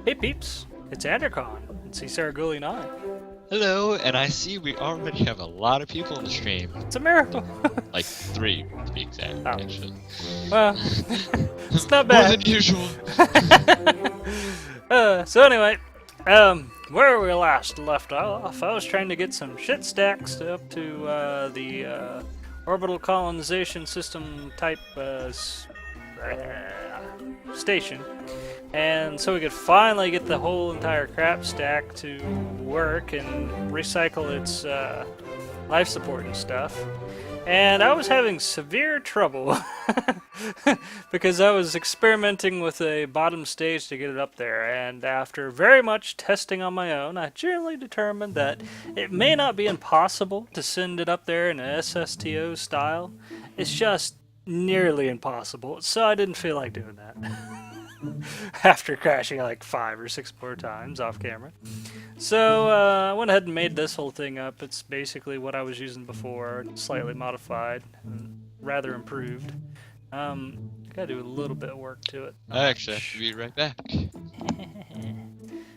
Hey peeps, it's Andercon and C-Saraguli9. Hello, and I see we already have a lot of people in the stream. It's a miracle. Like 3, to be exact, Oh. actually. Well, it's not More bad. than usual. So anyway, where we last left off, I was trying to get some shit stacks up to the Orbital Kolonization System type station. And so we could finally get the whole entire crap stack to work and recycle its life support and stuff. And I was having severe trouble because I was experimenting with a bottom stage to get it up there. And after very much testing on my own, I generally determined that it may not be impossible to send it up there in an SSTO style. It's just nearly impossible. So I didn't feel like doing that. After crashing like 5 or 6 more times off camera. So I went ahead and made this whole thing up. It's basically what I was using before, slightly modified and rather improved. Gotta do a little bit of work to it. I actually have to be right back.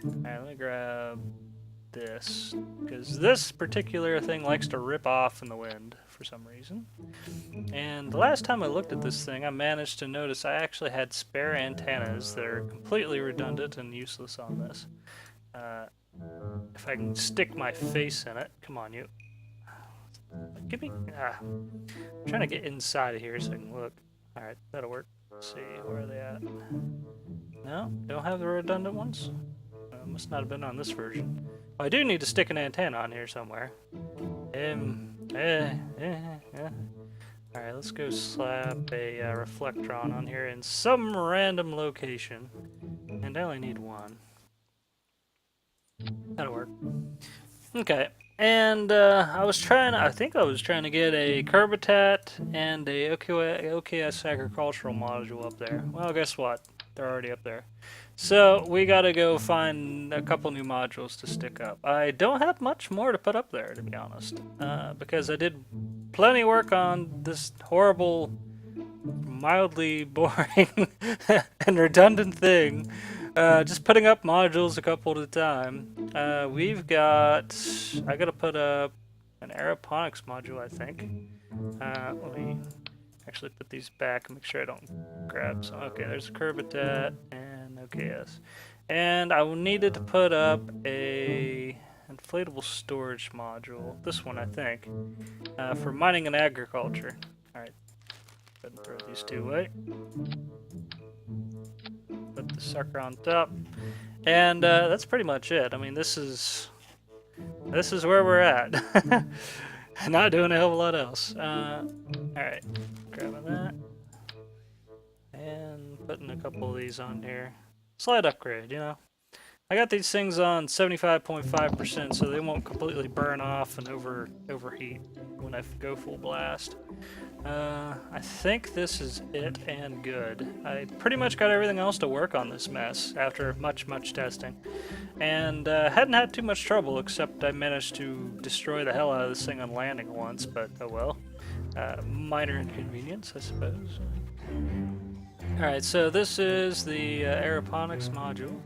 Alright, let me grab this, because this particular thing likes to rip off in the wind for some reason. And the last time I looked at this thing, I managed to notice I actually had spare antennas that are completely redundant and useless on this. If I can stick my face in it, come on, you. Give me. I'm trying to get inside of here so I can look. Alright, that'll work. Let's see, where are they at? No, don't have the redundant ones. Must not have been on this version. Oh, I do need to stick an antenna on here somewhere. Alright, let's go slap a reflectron on here in some random location. And I only need one. That'll work. Okay, and I think I was trying to get a Kerbonite and a OKS agricultural module up there. Well, guess what? They're already up there. So we gotta go find a couple new modules to stick up. I don't have much more to put up there, to be honest, because I did plenty of work on this horrible, mildly boring and redundant thing. Just putting up modules a couple at a time. I gotta put up an aeroponics module, I think. Let me actually put these back and make sure I don't grab some. Okay, there's a Kerbonite and OKS. And I needed to put up a inflatable storage module. This one, I think, for mining and agriculture. Alright, go ahead and throw these two away. Put the sucker on top. And that's pretty much it. I mean, this is where we're at. Not doing a hell of a lot else. Alright, grabbing that. And putting a couple of these on here. Slight upgrade, you know. I got these things on 75.5%, so they won't completely burn off and overheat when I go full blast. I think this is it and good. I pretty much got everything else to work on this mess after much testing. And hadn't had too much trouble, except I managed to destroy the hell out of this thing on landing once, but oh well. Minor inconvenience, I suppose. Alright, so this is the aeroponics module.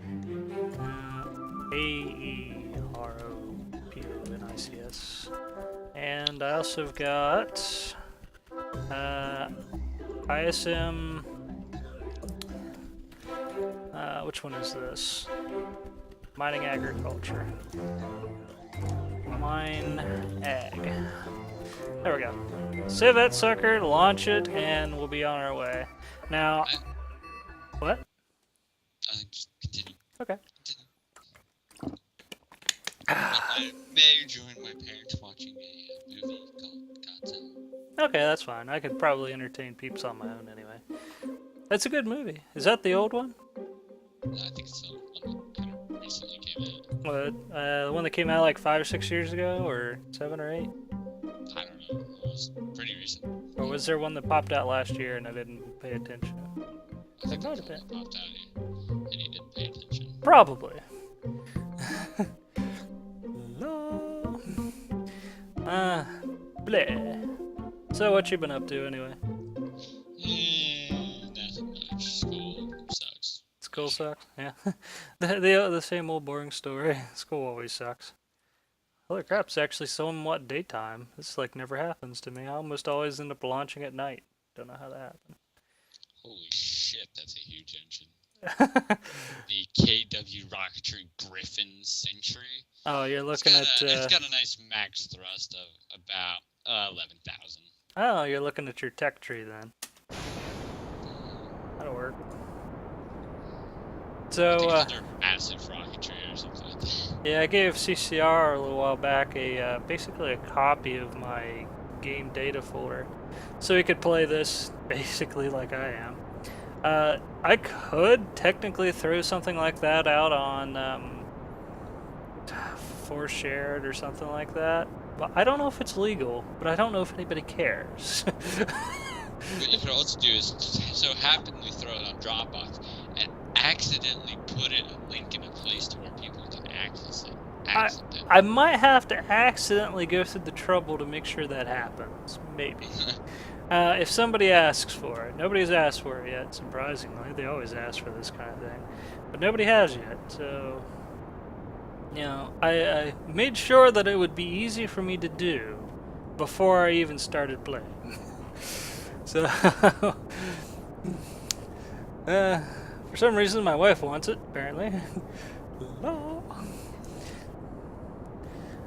AEROPONICS. And I also got ISM. Which one is this? Mining agriculture. Mine ag. There we go. Save that sucker, launch it, and we'll be on our way. Now, what? Just continue. Okay. I may join my parents watching a movie called Godzilla. Okay, that's fine. I could probably entertain peeps on my own anyway. That's a good movie. Is that the old one? I think it's the one that kind of recently came out. What? The one that came out like 5 or 6 years ago, or 7 or 8? I don't know. It was pretty recent. Or was there one that popped out last year and I didn't pay attention? I think might that have one popped out here, and you didn't pay attention. Probably. Bleh. So what you been up to anyway? Nothing much. School sucks. School sucks. Yeah, the same old boring story. School always sucks. Holy crap! It's actually somewhat daytime. This like never happens to me. I almost always end up launching at night. Don't know how that happened. Holy shit, that's a huge engine. The KW Rocketry Griffin Century. Oh, you're looking at. It's got a nice max thrust of about 11,000. Oh, you're looking at your tech tree then. That'll work. So, I think it's under massive rocketry or something like that. yeah, I gave CCR a little while back basically a copy of my game data folder, so he could play this basically like I am. I could technically throw something like that out on For Shared or something like that, but I don't know if it's legal. But I don't know if anybody cares. What you could also do is so happily throw it on Dropbox and accidentally put a link in a place to where people can access it. I might have to accidentally go through the trouble to make sure that happens. Maybe. If somebody asks for it. Nobody's asked for it yet, surprisingly. They always ask for this kind of thing. But nobody has yet, so... You know, I made sure that it would be easy for me to do before I even started playing. So... for some reason, my wife wants it, apparently. No.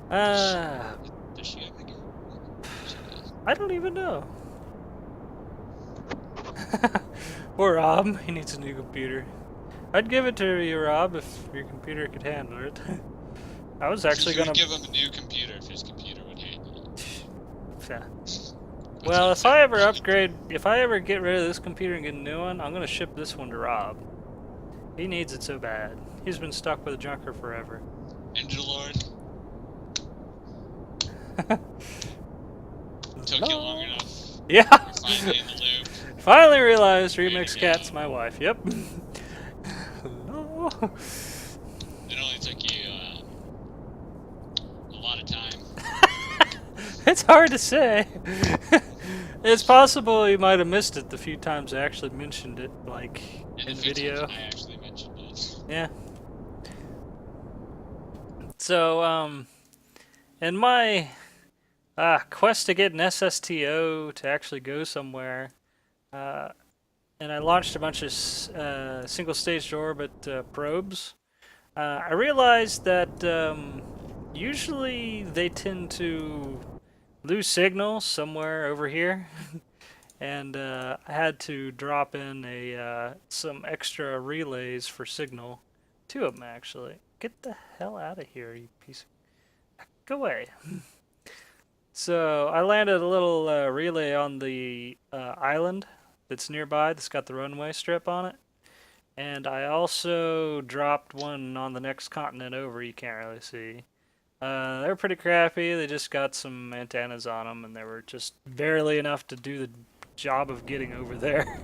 Does she ever get I don't even know. Poor Rob, he needs a new computer. I'd give it to you, Rob, if your computer could handle it. I was actually gonna give him a new computer if his computer would handle it. Yeah. Well, if I ever get rid of this computer and get a new one, I'm gonna ship this one to Rob. He needs it so bad. He's been stuck with a junker forever. Angel Lord. Took you long enough. Yeah. You're finally in the loop. Finally realized Remix Cat's my wife. Yep. No. It only took you a lot of time. It's hard to say. It's possible you might have missed it the few times I actually mentioned it, like in video. I actually mentioned it. Yeah. So, in my quest to get an SSTO to actually go somewhere, and I launched a bunch of single-stage orbit probes, I realized that usually they tend to lose signal somewhere over here. And I had to drop in some extra relays for signal. 2 of them, actually. Get the hell out of here, you piece of... Go away. So I landed a little relay on the island that's nearby that's got the runway strip on it. And I also dropped one on the next continent over you can't really see. They're pretty crappy. They just got some antennas on them, and they were just barely enough to do the job of getting over there.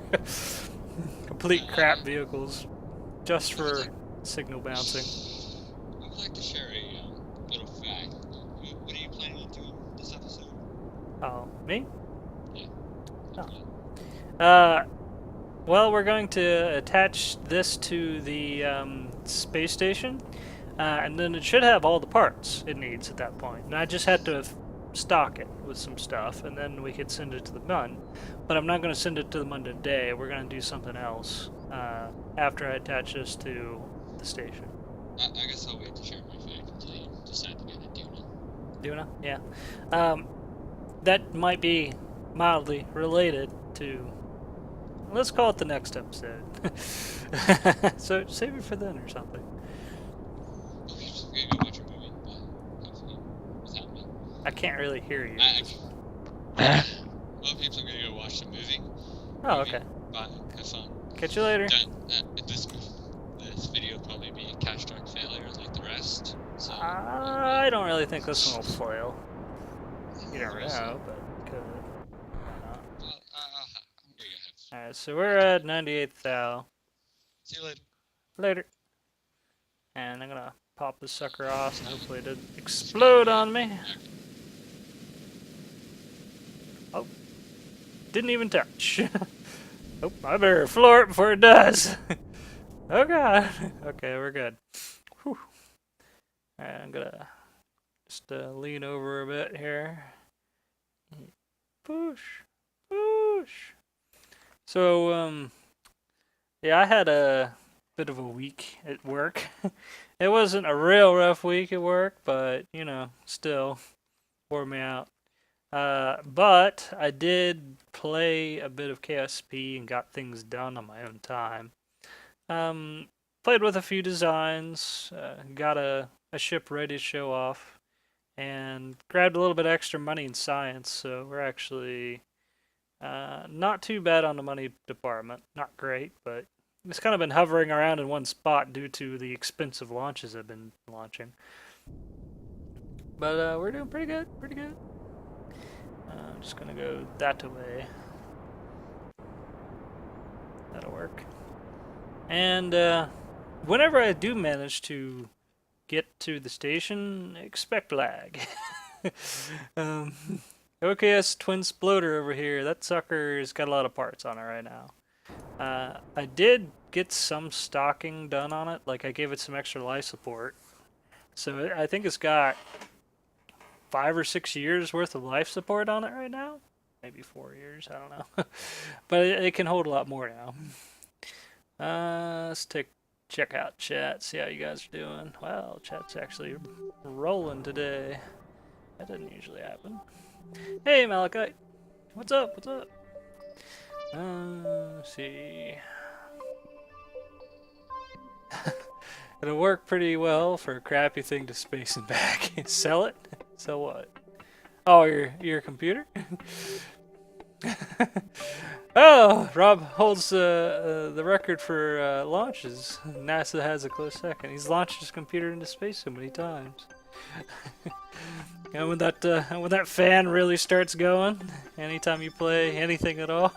Complete crap vehicles, just for signal bouncing. I would like to share a little fact. What are you planning on doing this episode? Oh, me? Yeah. Oh. Well, we're going to attach this to the space station, and then it should have all the parts it needs at that point. And I just had to stock it with some stuff, and then we could send it to the Mun. But I'm not going to send it to the Mun today. We're going to do something else after I attach this to the station. I guess I'll wait to share my fact until you decide to get a Duna. Duna? Yeah. That might be mildly related to... Let's call it the next episode. So save it for then or something. Well, you're just gonna go watch a movie, but hopefully without me. I can't really hear you. Well, people are gonna go watch the movie. Oh, okay. Bye. Have fun. Catch you later. This video will probably be a catastrophic failure like the rest. So I don't really think this one will foil. You never know, but it could. Why not? Well, I'm gonna have. Alright, so we're at 98th thou. See you later. Later. And I'm gonna pop this sucker off and hopefully it doesn't explode on me. Oh. Didn't even touch. Oh, I better floor it before it does. Oh god. Okay, we're good. Whew. Alright, I'm gonna just lean over a bit here. Push. Push. So, yeah, I had a bit of a week at work. It wasn't a real rough week at work, but, you know, still wore me out. But I did play a bit of KSP and got things done on my own time. Played with a few designs, got a ship ready to show off, and grabbed a little bit extra money in science, so we're actually not too bad on the money department. Not great, but it's kind of been hovering around in one spot due to the expensive launches I've been launching. But we're doing pretty good, pretty good. I'm just gonna go that way. That'll work. And whenever I do manage to get to the station, expect lag. OKS Twin Sploder over here, that sucker's got a lot of parts on it right now. I did get some stocking done on it, like I gave it some extra life support. So I think it's got 5 or 6 years worth of life support on it right now. Maybe 4 years, I don't know. But it can hold a lot more now. Let's check out chat, see how you guys are doing. Wow, chat's actually rolling today. That doesn't usually happen. Hey, Malachite. What's up? What's up? Let's see. It'll work pretty well for a crappy thing to space and back. Sell it? Sell what? Oh, your computer? Oh, Rob holds the record for launches. NASA has a close second. He's launched his computer into space so many times. And when that fan really starts going, anytime you play anything at all,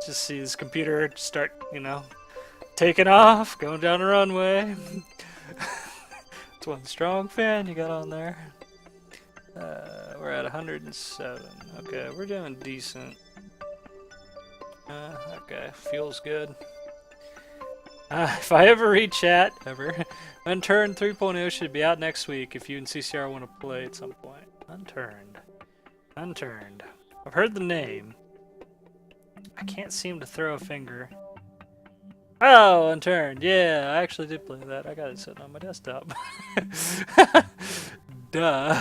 just see his computer start, you know, taking off, going down the runway. It's one strong fan you got on there. We're at 107. Okay, we're doing decent. Okay, feels good. If I ever read chat, Unturned 3.0 should be out next week if you and CCR want to play at some point. Unturned. Unturned. I've heard the name. I can't seem to throw a finger. Oh, Unturned. Yeah, I actually did play that. I got it sitting on my desktop. Duh.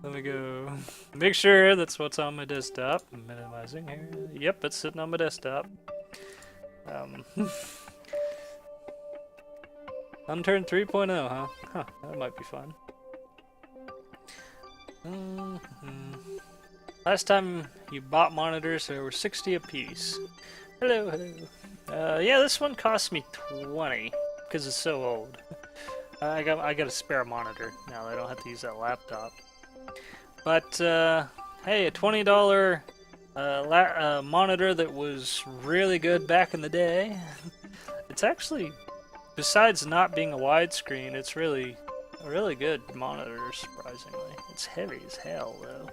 Let me go make sure that's what's on my desktop. I'm minimizing here. Yep, it's sitting on my desktop. Unturned 3.0, huh? Huh, that might be fun. Last time you bought monitors, there were 60 apiece. Hello, hello. Yeah, this one cost me 20 because it's so old. I got a spare monitor now that I don't have to use that laptop. But hey, a $20 monitor that was really good back in the day. It's actually, besides not being a widescreen, it's really a really good monitor, surprisingly. It's heavy as hell, though.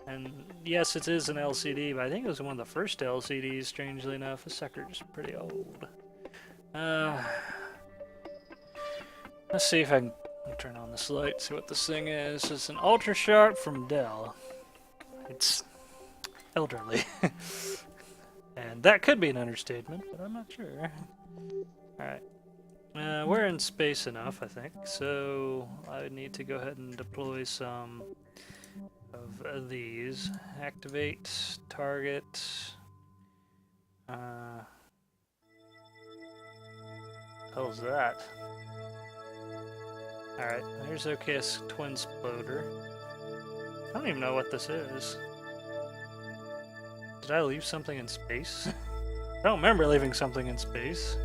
And yes, it is an LCD, but I think it was one of the first LCDs, strangely enough. This sucker's pretty old. Let's see if I can turn on this light, see what this thing is. It's an Ultra Sharp from Dell. It's elderly. And that could be an understatement, but I'm not sure. Alright. We're in space enough, I think, so I need to go ahead and deploy some of these. Activate, target. Hell's that? Alright, there's OKS Twin Sploder. I don't even know what this is. Did I leave something in space? I don't remember leaving something in space.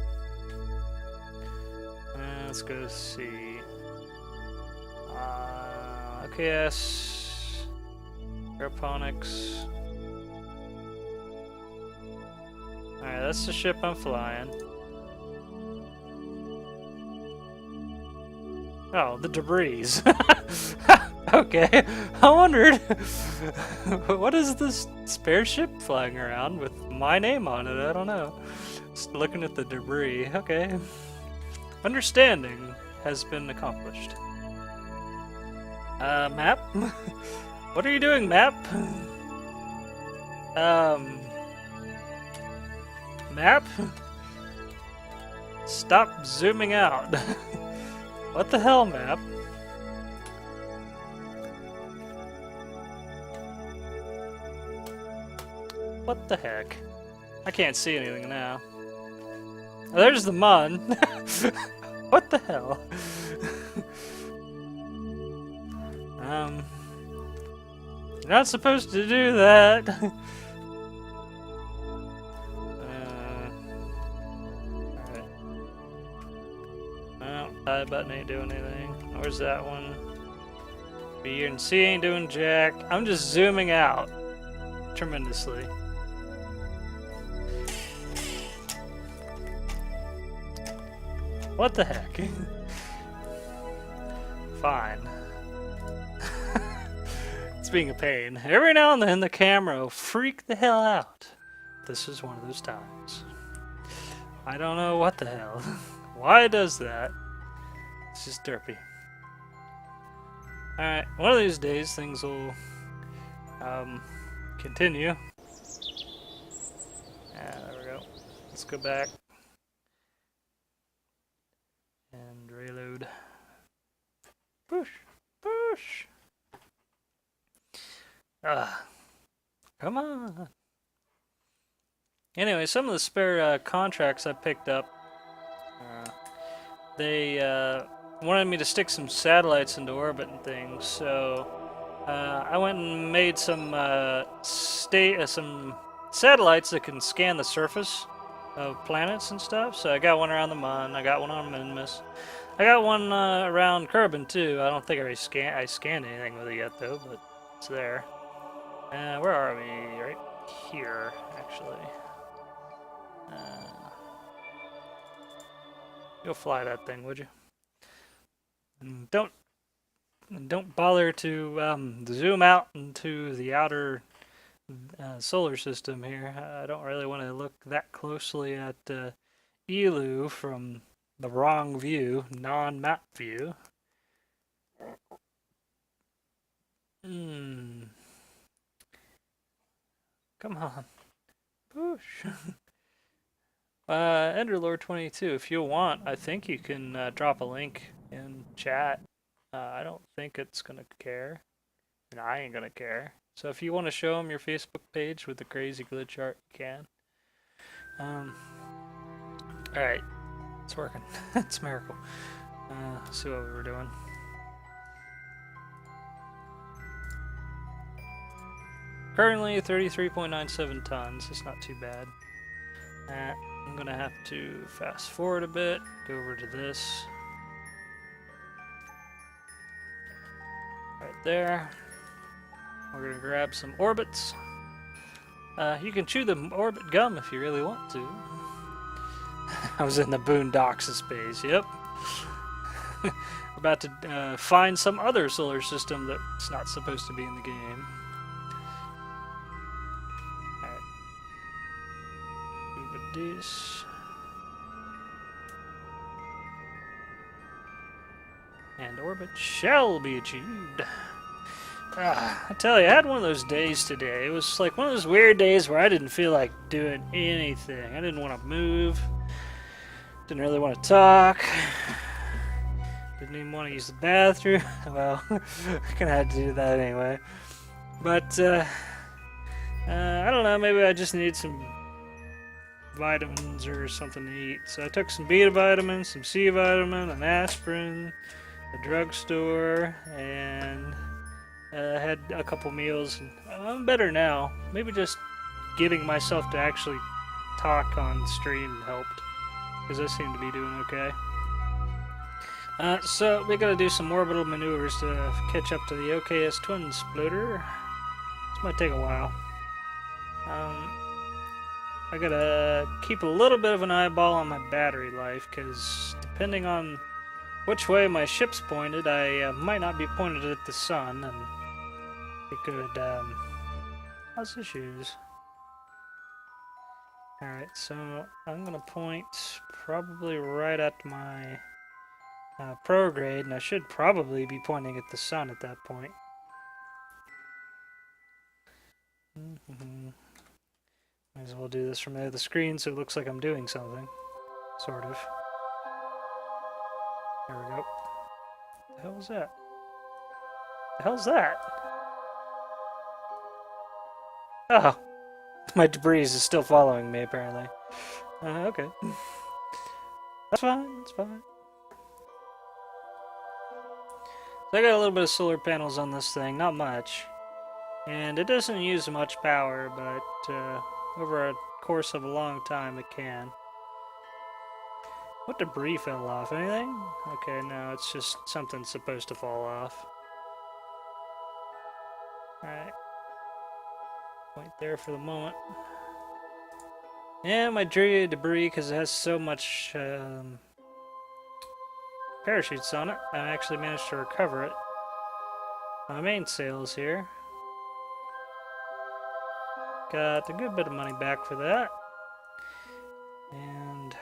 Let's go see. OKS. Aeroponics. Alright, that's the ship I'm flying. Oh, the debris. Okay, I wondered, what is this spare ship flying around with my name on it. I don't know. Just looking at the debris. Okay. Understanding has been accomplished. Map? What are you doing, map? Map? Stop zooming out. What the hell, map? What the heck? I can't see anything now. Oh, there's the mun. What the hell? You're not supposed to do that. Alright. Well, I button ain't doing anything. Where's that one? B and C ain't doing jack. I'm just zooming out tremendously. What the heck? Fine. It's being a pain. Every now and then the camera will freak the hell out. This is one of those times. I don't know what the hell. Why it does that. It's just derpy. Alright, one of these days things will continue. There we go. Let's go back. And reload. Push! Push! Come on! Anyway, some of the spare contracts I picked up, they wanted me to stick some satellites into orbit and things, so I went and made some some satellites that can scan the surface of planets and stuff. So I got one around the Mun, I got one on Minmus, I got one around Kerbin too. I don't think I scanned anything with it yet though, but it's there. Where are we? Right here, actually. Go fly that thing, would you? And don't bother to zoom out into the outer solar system here. I don't really want to look that closely at Elu from the wrong view, non-map view. Come on. Push. Enderlord22, if you want, I think you can drop a link in chat. I don't think it's gonna care, and I ain't gonna care. So if you want to show them your Facebook page with the crazy glitch art, you can. Alright, it's working. It's a miracle. Let's see what we were doing. Currently 33.97 tons. It's not too bad. I'm gonna have to fast forward a bit, go over to this. Right there. We're gonna grab some orbits. You can chew the orbit gum if you really want to. I was in the boondocks of space, yep. About to find some other solar system that's not supposed to be in the game. This and orbit shall be achieved. I tell you, I had one of those days today. It was like one of those weird days where I didn't feel like doing anything. I didn't want to move. Didn't really want to talk. Didn't even want to use the bathroom. Well, I kind of had to do that anyway. But I don't know. Maybe I just needed some vitamins or something to eat. So I took some beta vitamins, some C vitamin, an aspirin, a drugstore, and had a couple meals. I'm better now. Maybe just getting myself to actually talk on stream helped, because I seem to be doing okay. So we gotta do some orbital maneuvers to catch up to the OKS twin splitter. This might take a while. I gotta keep a little bit of an eyeball on my battery life, because depending on which way my ship's pointed, I might not be pointed at the sun, and it could cause issues. Alright, so I'm going to point probably right at my prograde, and I should probably be pointing at the sun at that point. Might as well do this from the other screen so it looks like I'm doing something. Sort of. There we go. What the hell was that? The hell's that? Oh! My debris is still following me, apparently. Okay. That's fine, that's fine. So I got a little bit of solar panels on this thing, not much. And it doesn't use much power, but over a course of a long time it can. What debris fell off? Anything? Okay, no, it's just something supposed to fall off. Alright. Point there for the moment. Yeah, my debris, because it has so much parachutes on it, I actually managed to recover it. My mainsails here. Got a good bit of money back for that. And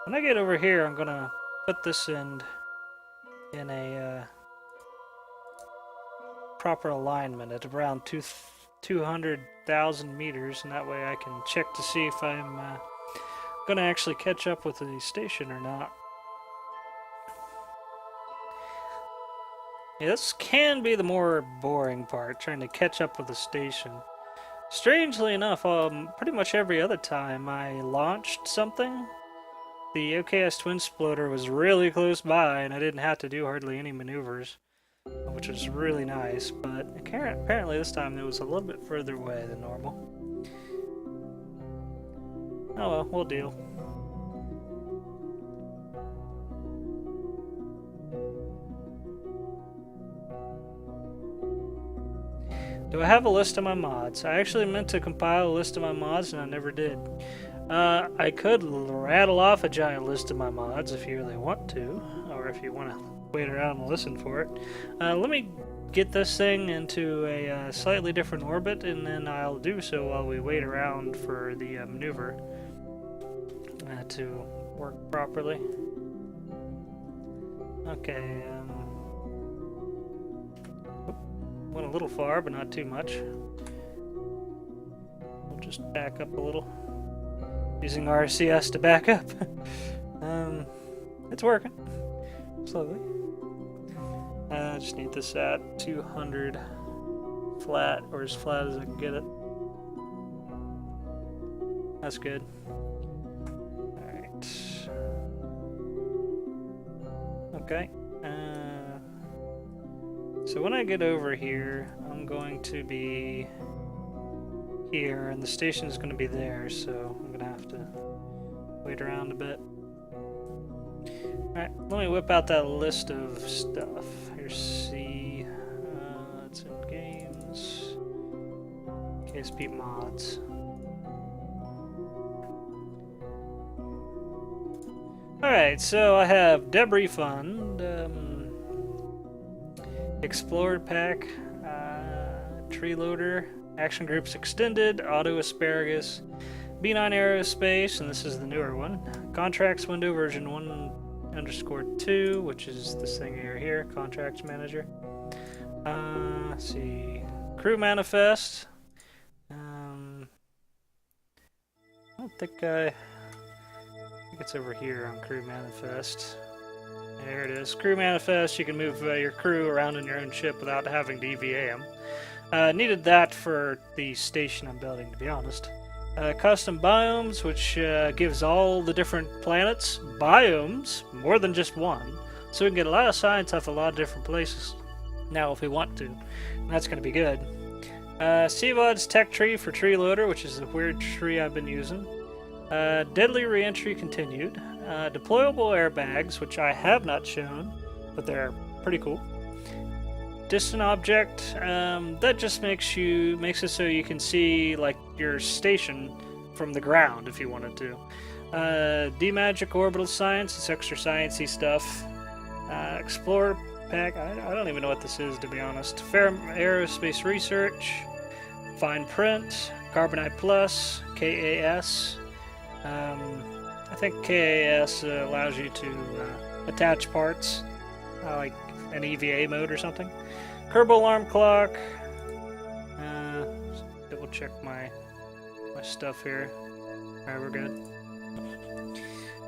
when I get over here, I'm gonna put this in a proper alignment at around 200,000 meters, and that way I can check to see if I'm gonna actually catch up with the station or not. Yeah, this can be the more boring part, trying to catch up with the station. Strangely enough, pretty much every other time I launched something, the OKS twin splitter was really close by and I didn't have to do hardly any maneuvers, which was really nice, but apparently this time it was a little bit further away than normal. Oh well, we'll deal. Do I have a list of my mods? I actually meant to compile a list of my mods and I never did. I could rattle off a giant list of my mods if you really want to, or if you want to wait around and listen for it. Let me get this thing into a slightly different orbit, and then I'll do so while we wait around for the maneuver to work properly. Okay, went a little far, but not too much. We'll just back up a little. Using RCS to back up. It's working. Slowly. I just need this at 200 flat, or as flat as I can get it. That's good. Alright. Okay. So when I get over here, I'm going to be here, and the station is going to be there, so I'm going to have to wait around a bit. Alright, let me whip out that list of stuff. Here's C, it's in games, KSP mods. Alright, so I have DebRefund, Explorer Pack, Tree Loader, Action Groups Extended, Auto Asparagus, B9 Aerospace, and this is the newer one. Contracts window version 1_2, which is this thing here, Contracts Manager. Let's see, Crew Manifest. I think it's over here on Crew Manifest. There it is. Crew Manifest, you can move your crew around in your own ship without having to EVA them. Needed that for the station I'm building, to be honest. Custom Biomes, which gives all the different planets biomes, more than just one. So we can get a lot of science off a lot of different places now if we want to. And that's going to be good. Cvod's Tech Tree for Tree Loader, which is the weird tree I've been using. Deadly Reentry continued. Deployable Airbags, which I have not shown, but they're pretty cool. Distant Object, that just makes it so you can see like your station from the ground if you wanted to. DMagic Orbital Science, it's extra sciencey stuff. Explorer Pack, I don't even know what this is, to be honest. Ferram Aerospace Research. Fine Print. Kerbonite Plus, KAS. I think KAS allows you to attach parts, like an EVA mode or something. Kerbal Alarm Clock. Double check my stuff here. Alright, we're good.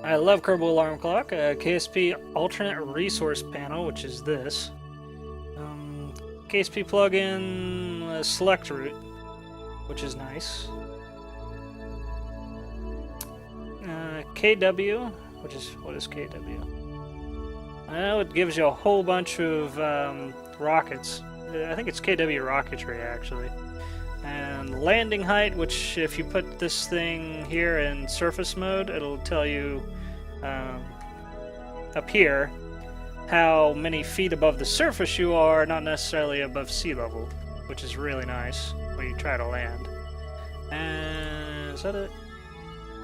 I love Kerbal Alarm Clock. KSP Alternate Resource Panel, which is this. KSP plugin Select Route, which is nice. KW, which is, what is KW? It gives you a whole bunch of rockets. I think it's KW Rocketry, actually. And landing height, which if you put this thing here in surface mode, it'll tell you up here how many feet above the surface you are, not necessarily above sea level, which is really nice when you try to land. And is that it?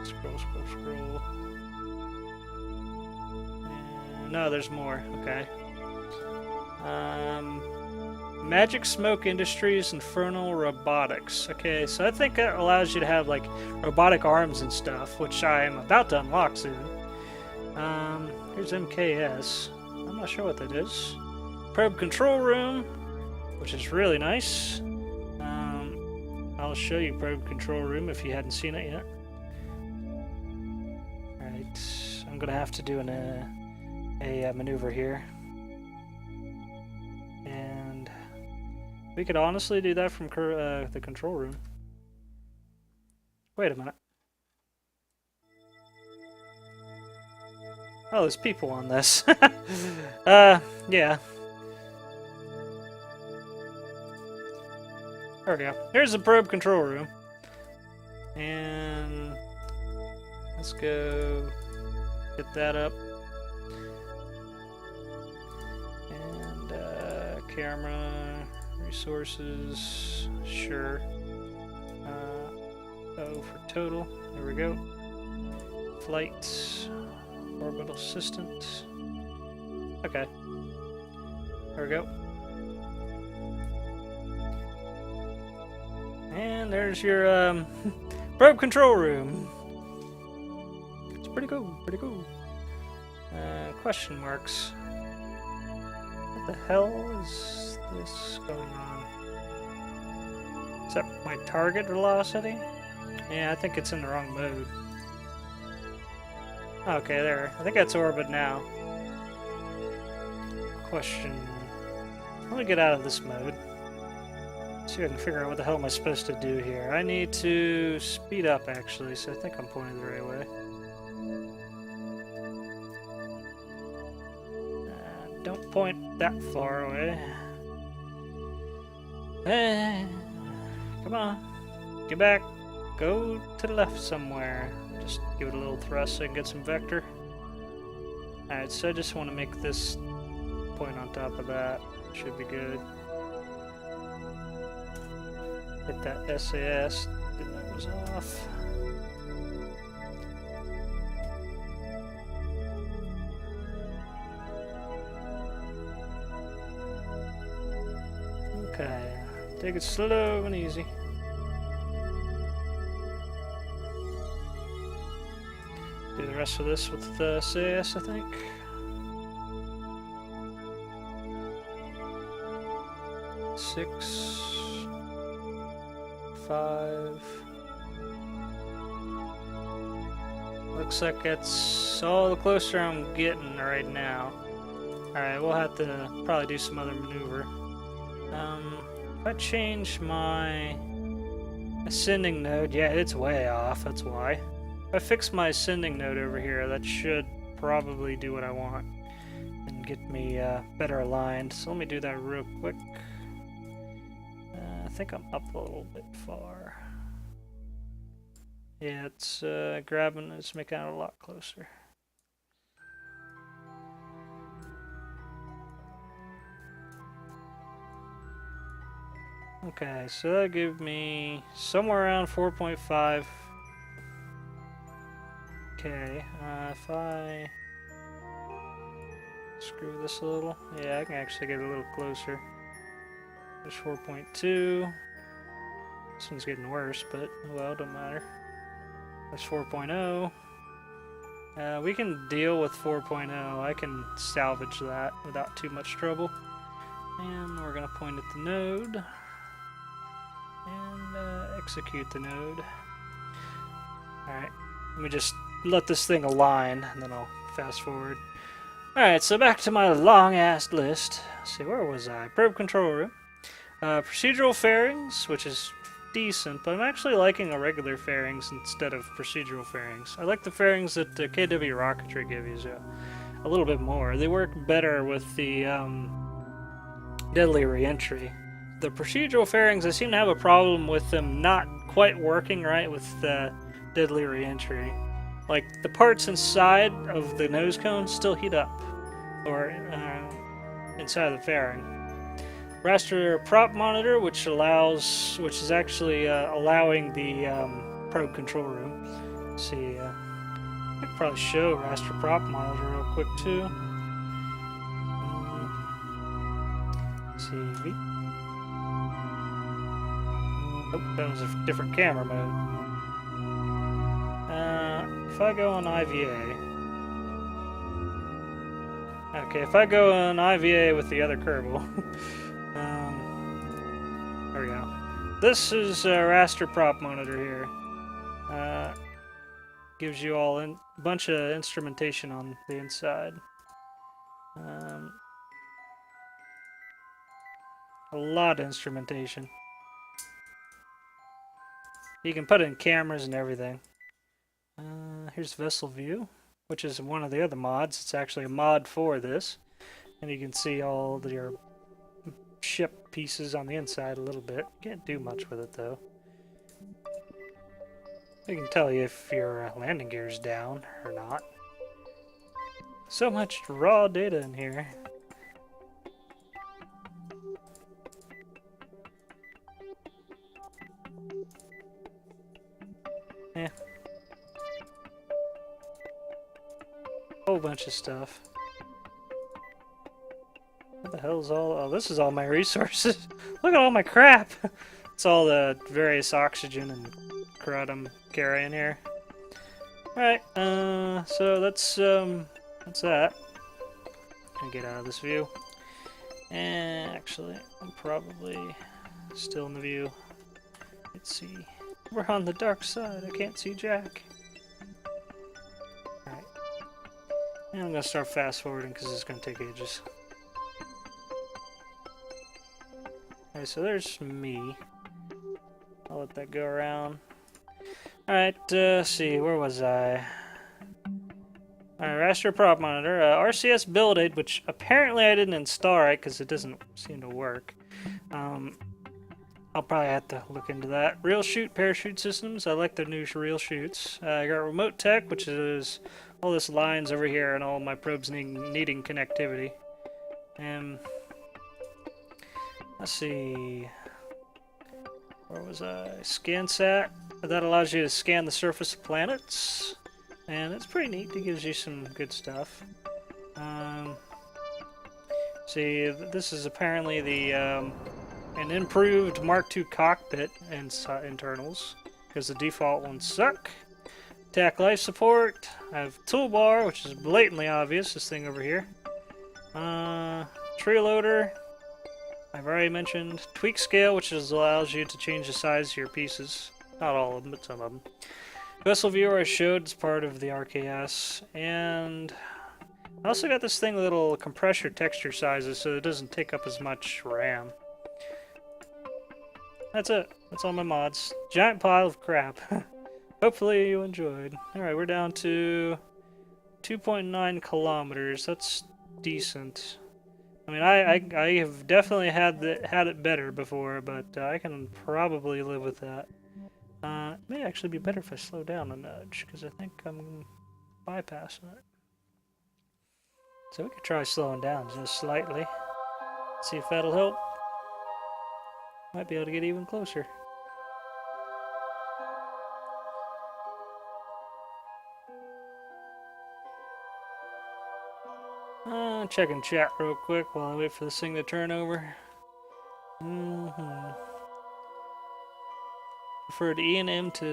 Scroll, scroll, scroll. And, no, there's more. Okay. Magic Smoke Industries, Infernal Robotics. Okay, so I think that allows you to have like robotic arms and stuff, which I am about to unlock soon. Here's MKS. I'm not sure what that is. Probe Control Room, which is really nice. I'll show you Probe Control Room if you hadn't seen it yet. Alright, I'm gonna have to do a maneuver here. And we could honestly do that from the control room. Wait a minute. Oh, there's people on this. Yeah. There we go. Here's the probe control room. And let's go get that up. And camera, resources, sure. O for total. There we go. Flight, orbital assistant. Okay. There we go. And there's your probe control room. It's pretty cool, pretty cool. Question marks. What the hell is this going on? Is that my target velocity? Yeah, I think it's in the wrong mode. Okay, there. I think that's orbit now. Question. Let me get out of this mode. See if I can figure out what the hell am I supposed to do here. I need to speed up, actually, so I think I'm pointing the right way. Don't point that far away. Come on. Get back. Go to the left somewhere. Just give it a little thrust so I can get some vector. Alright, so I just want to make this point on top of that. Should be good. Hit that SAS. That was off. Okay. Take it slow and easy. Do the rest of this with the SAS, I think. Six. 5. Looks like it's all the closer I'm getting right now. Alright, we'll have to probably do some other maneuver. If I change my ascending node, yeah, it's way off, that's why. If I fix my ascending node over here, that should probably do what I want and get me better aligned. So let me do that real quick. I think I'm up a little bit far. Yeah, it's grabbing, it's making it a lot closer. Okay, so that gave me somewhere around 4.5. Okay, if I screw this a little, yeah, I can actually get a little closer. There's 4.2. This one's getting worse, but well, don't matter. There's 4.0. We can deal with 4.0. I can salvage that without too much trouble. And we're going to point at the node and execute the node. Alright, let me just let this thing align and then I'll fast forward. Alright, so back to my long-ass list. Let's see, where was I? Probe control room. Procedural fairings, which is decent, but I'm actually liking the regular fairings instead of procedural fairings. I like the fairings that KW Rocketry gives you a little bit more. They work better with the deadly reentry. The procedural fairings, I seem to have a problem with them not quite working right with the deadly reentry. Like, the parts inside of the nose cone still heat up, or inside of the fairing. Raster Prop Monitor, which is actually allowing the probe control room. Let's see, I could probably show Raster Prop Monitor real quick too. CV. Oh, that was a different camera mode. If I go on IVA. Okay, if I go on IVA with the other Kerbal. There we go. This is a Raster Prop Monitor here. Gives you all a bunch of instrumentation on the inside. A lot of instrumentation. You can put in cameras and everything. Here's Vessel View, which is one of the other mods. It's actually a mod for this. And you can see all your ship pieces on the inside a little bit. Can't do much with it though. I can tell you if your landing gear is down or not. So much raw data in here. Yeah. Whole bunch of stuff. What the hell's all? Oh, this is all my resources. Look at all my crap. It's all the various oxygen and crud I'm carrying here. Alright, so that's that. Gonna get out of this view. And actually, I'm probably still in the view. Let's see. We're on the dark side. I can't see Jack. Alright. And I'm gonna start fast forwarding because it's gonna take ages. Alright, so there's me. I'll let that go around. Alright, see, where was I? Alright, Raster Prop Monitor. RCS Build Aid, which apparently I didn't install right because it doesn't seem to work. I'll probably have to look into that. Real Chute parachute systems. I like the new real chutes. I got Remote Tech, which is all this lines over here and all my probes needing connectivity. Let's see. Where was I? SCANsat. That allows you to scan the surface of planets. And it's pretty neat. It gives you some good stuff. See, this is apparently the an improved Mark II cockpit and internals, because the default ones suck. TAC Life Support. I have Toolbar, which is blatantly obvious, this thing over here. Tree Loader. I've already mentioned. Tweak Scale, which allows you to change the size of your pieces. Not all of them, but some of them. Vessel Viewer I showed as part of the RKS. And I also got this thing with little compressor texture sizes so it doesn't take up as much RAM. That's it. That's all my mods. Giant pile of crap. Hopefully you enjoyed. Alright, we're down to 2.9 kilometers. That's decent. I mean, I have definitely had it better before, but I can probably live with that. It may actually be better if I slow down a nudge, because I think I'm bypassing it. So we could try slowing down just slightly. See if that'll help. Might be able to get even closer. Checking chat real quick while I wait for this thing to turn over. preferred E&M to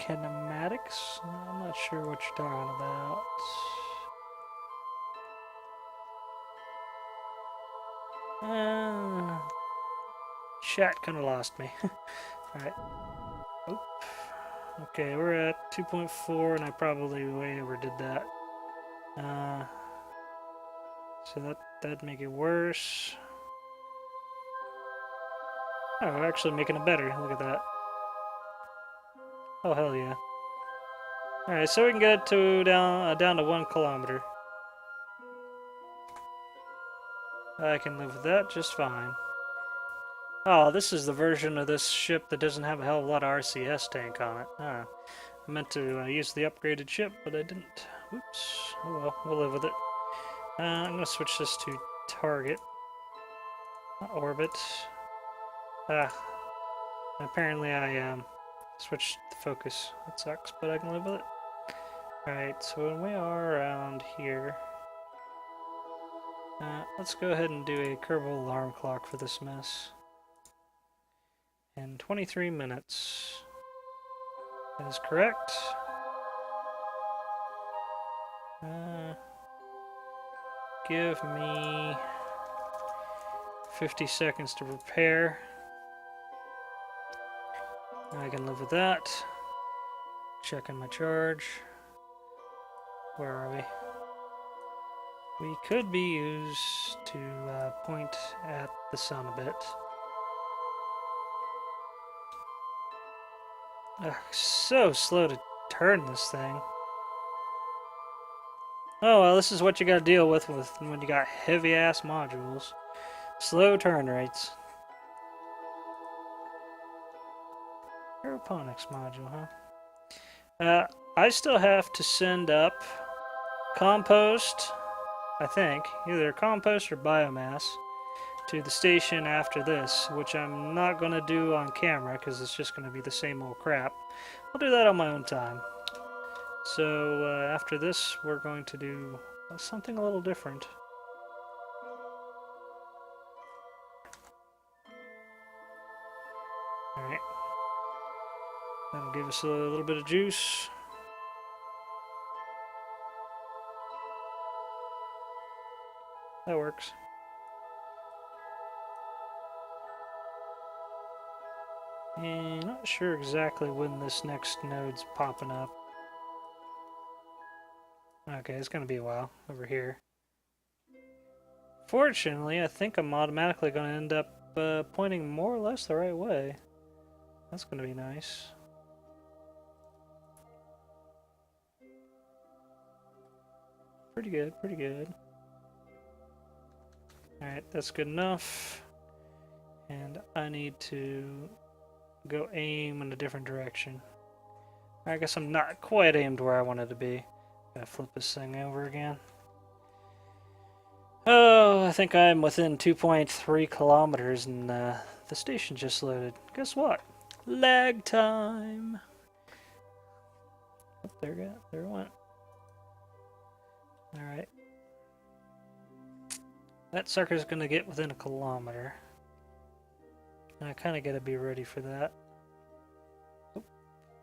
kinematics? I'm not sure what you're talking about. Chat kind of lost me. Alright. Oop. Okay, we're at 2.4 and I probably way overdid that. So that'd make it worse. Oh, we're actually making it better. Look at that. Oh, hell yeah. Alright, so we can get to down to 1 kilometer. I can live with that just fine. Oh, this is the version of this ship that doesn't have a hell of a lot of RCS tank on it. I meant to use the upgraded ship, but I didn't. Oops. Oh well, we'll live with it. I'm going to switch this to target. Not orbit. Apparently I switched the focus. That sucks, but I can live with it. Alright, so when we are around here, let's go ahead and do a Kerbal Alarm Clock for this mess. In 23 minutes. That is correct. Give me 50 seconds to repair. I can live with that. Checking my charge. Where are we? We could be used to point at the sun a bit. So slow to turn this thing. Oh well, this is what you gotta deal with when you got heavy ass modules. Slow turn rates. Aeroponics module, huh? I still have to send up compost, I think, either compost or biomass, to the station after this, which I'm not going to do on camera because it's just going to be the same old crap. I'll do that on my own time. So after this, we're going to do something a little different. Alright. That'll give us a little bit of juice. That works. And not sure exactly when this next node's popping up. Okay, it's going to be a while over here. Fortunately, I think I'm automatically going to end up pointing more or less the right way. That's going to be nice. Pretty good, pretty good. Alright, that's good enough. And I need to go aim in a different direction. I guess I'm not quite aimed where I wanted to be. Gotta flip this thing over again. Oh, I think I'm within 2.3 kilometers and the station just loaded. Guess what? Lag time! Oh, there it went. Alright. That sucker's gonna get within a kilometer. And I kinda gotta be ready for that. Oh,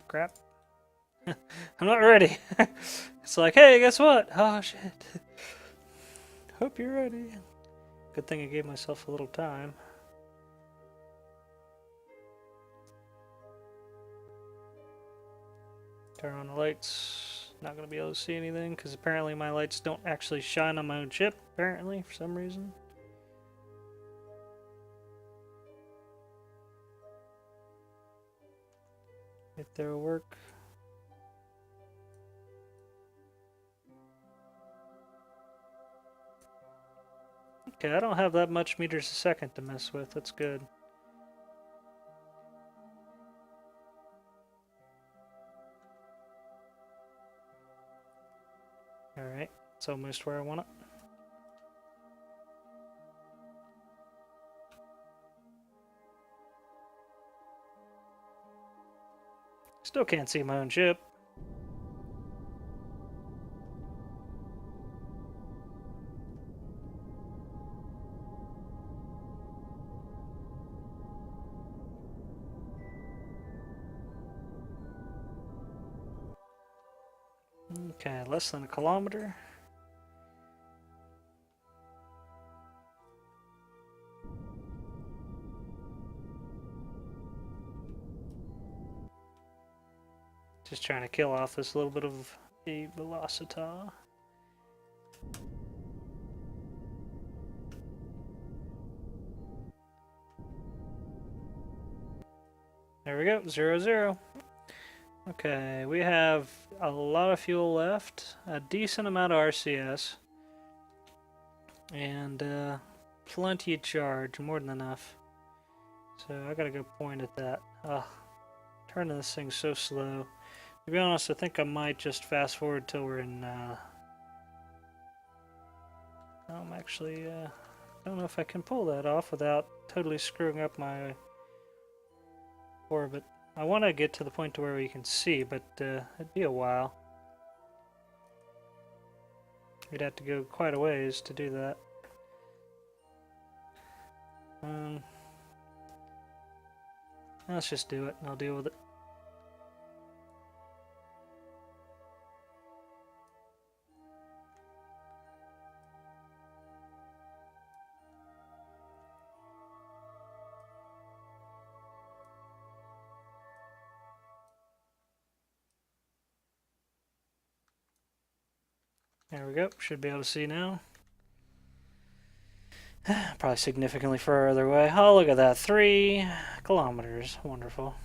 crap. I'm not ready. It's like, hey, guess what? Oh, shit. Hope you're ready. Good thing I gave myself a little time. Turn on the lights. Not going to be able to see anything because apparently my lights don't actually shine on my own chip, apparently, for some reason. If that'll work. Okay, I don't have that much meters a second to mess with. That's good. Alright, it's almost where I want it. Still can't see my own ship. Okay, less than a kilometer. Just trying to kill off this little bit of a velocita. There we go, 0, 0. Okay, we have a lot of fuel left, a decent amount of RCS, and plenty of charge, more than enough. So I gotta go point at that. Ugh, turning this thing so slow. To be honest, I think I might just fast forward till we're in. I'm actually. I don't know if I can pull that off without totally screwing up my orbit. I want to get to the point to where we can see, but it'd be a while. We'd have to go quite a ways to do that. Let's just do it, and I'll deal with it. There we go. Should be able to see now. Probably significantly further away. Oh, look at that. 3 kilometers. Wonderful.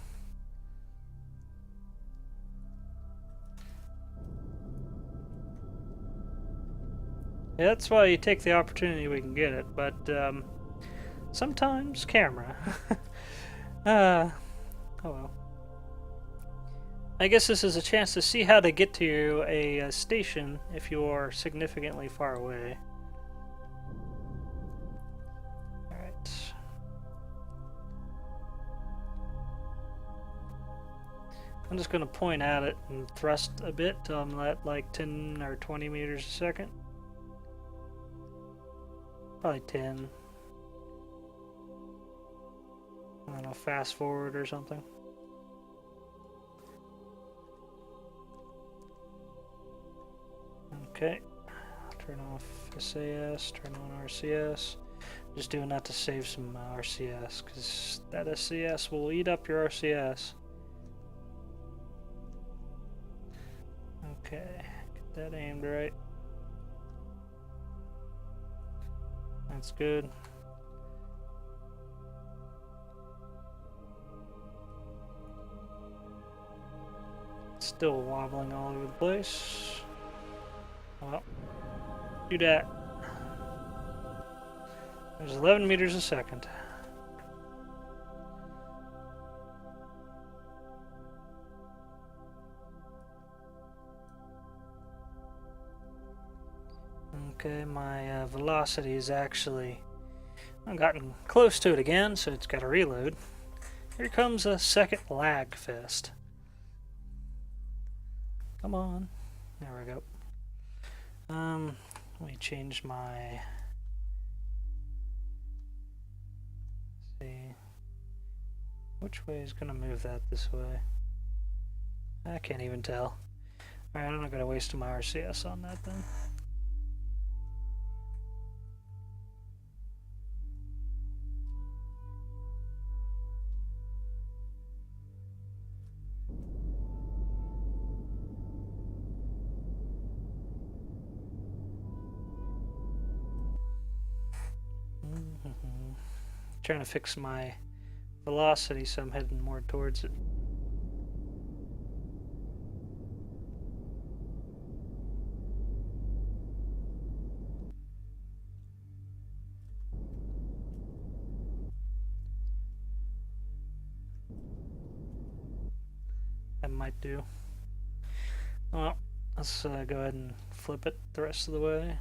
Yeah, that's why you take the opportunity we can get it, but sometimes camera. Oh well. I guess this is a chance to see how to get to a station if you are significantly far away. Alright. I'm just going to point at it and thrust a bit till I'm at like 10 or 20 meters a second. Probably 10. I don't know, fast forward or something. Okay, turn off SAS, turn on RCS. Just doing that to save some RCS, because that SCS will eat up your RCS. Okay, get that aimed right. That's good. Still wobbling all over the place. Well, do that. There's 11 meters a second. Okay, my velocity is actually... I've gotten close to it again, so it's got to reload. Here comes a second lag fest. Come on. There we go. Let me change my... Let's see. Which way is going to move that this way? I can't even tell. Alright, I'm not going to waste my RCS on that then. Trying to fix my velocity so I'm heading more towards it. That might do. Well, let's go ahead and flip it the rest of the way.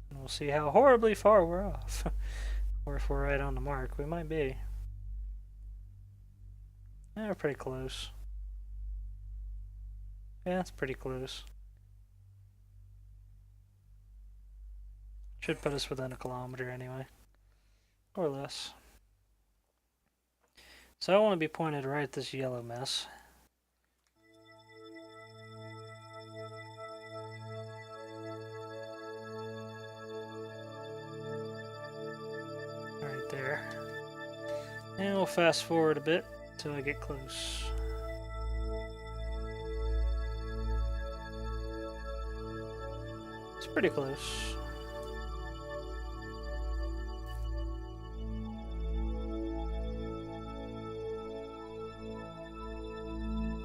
And we'll see how horribly far we're off. Or if we're right on the mark. We might be. Yeah, we're pretty close. Yeah, it's pretty close. Should put us within a kilometer anyway. Or less. So I want to be pointed right at this yellow mess. And we'll fast forward a bit till I get close. It's pretty close.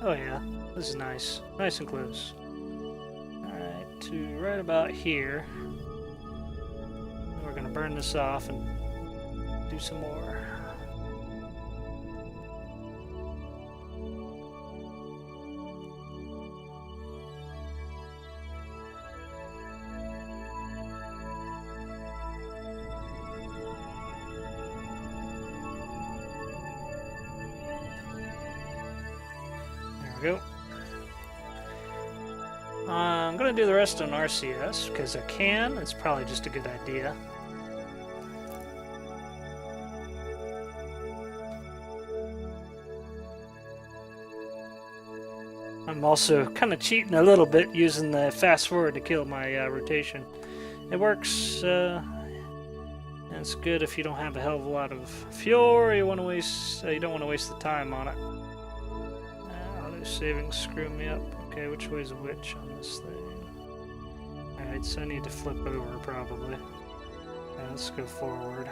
Oh yeah, this is nice. Nice and close. Alright, to right about here. We're gonna burn this off and do some more. Go. I'm going to do the rest on RCS because I can. It's probably just a good idea. I'm also kind of cheating a little bit using the fast forward to kill my rotation. It works. And it's good if you don't have a hell of a lot of fuel or you want to waste. You don't want to waste the time on it. Savings screw me up. Okay, which way's which on this thing? Alright, so I need to flip over probably. Yeah, let's go forward.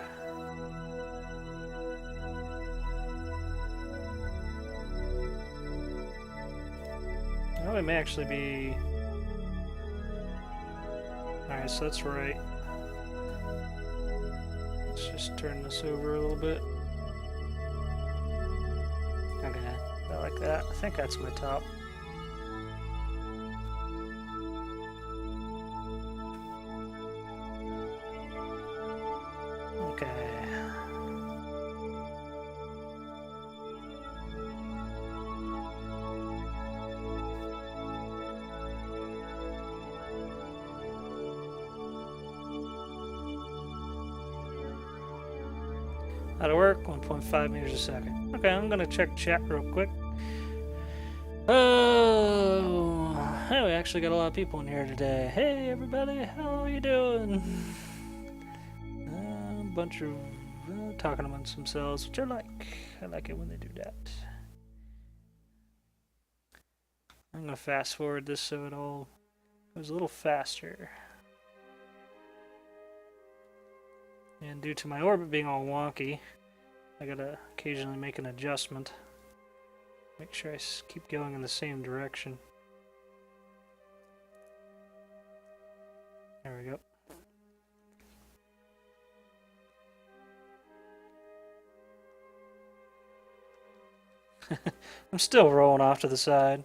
Oh, it may actually be... Alright, so that's right. Let's just turn this over a little bit. Okay. Like that. I think that's my top. Okay. That'll work. 1.5 meters a second. Okay, I'm gonna check chat real quick. Oh, hey, we actually got a lot of people in here today. Hey, everybody, how are you doing? A bunch of talking amongst themselves, which I like. I like it when they do that. I'm gonna fast forward this so it all goes a little faster. And due to my orbit being all wonky, I gotta occasionally make an adjustment. Make sure I keep going in the same direction. There we go. I'm still rolling off to the side.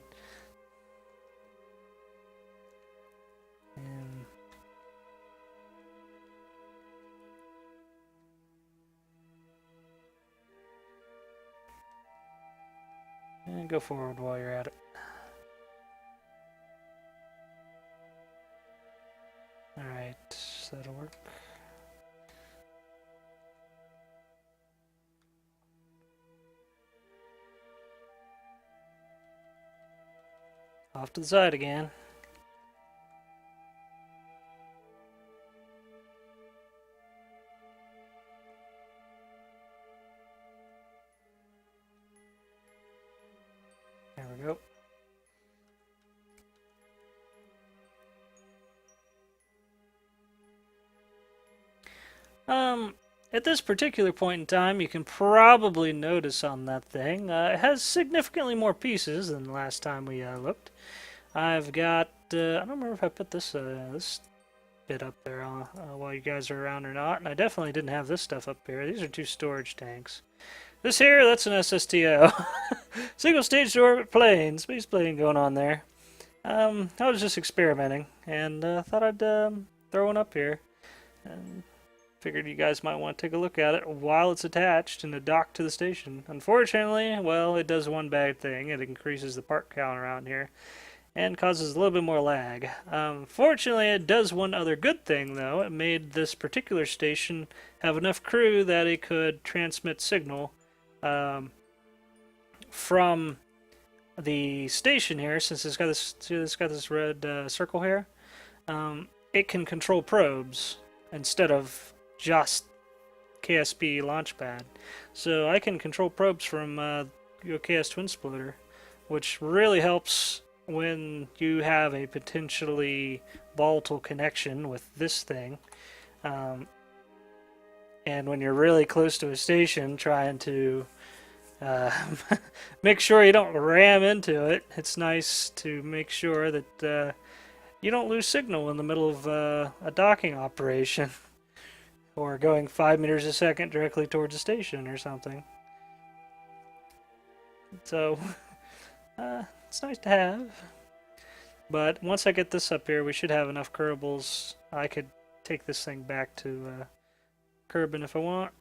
And go forward while you're at it. Alright, so that'll work. Off to the side again. There we go. At this particular point in time, you can probably notice on that thing, it has significantly more pieces than the last time we looked. I've got, I don't remember if I put this bit up there while you guys are around or not, and I definitely didn't have this stuff up here. These are 2 storage tanks. This here, that's an SSTO. Single stage to orbit plane, space plane going on there. I was just experimenting, and thought I'd throw one up here. And figured you guys might want to take a look at it while it's attached and docked to the station. Unfortunately, well, it does one bad thing. It increases the part count around here and causes a little bit more lag. Fortunately, it does one other good thing, though. It made this particular station have enough crew that it could transmit signal from the station here, since it's got this red circle here. It can control probes instead of just KSP launch pad. So I can control probes from your KS Twin Splitter, which really helps when you have a potentially volatile connection with this thing. And when you're really close to a station trying to make sure you don't ram into it, it's nice to make sure that you don't lose signal in the middle of a docking operation or going 5 meters a second directly towards a station or something. So it's nice to have. But once I get this up here, we should have enough Kerbals. I could take this thing back to Kerbin if I want.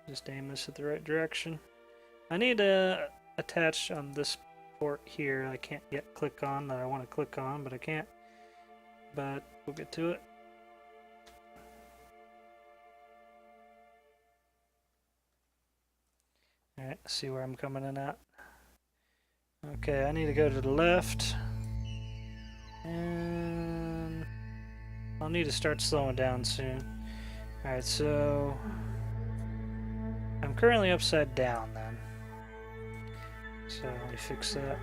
Just aim this at the right direction. I need to attach on this port here I can't yet click on that I want to click on, but I can't. But we'll get to it. Alright, see where I'm coming in at. Okay, I need to go to the left. And I'll need to start slowing down soon. Alright, so I'm currently upside down then. So let me fix that.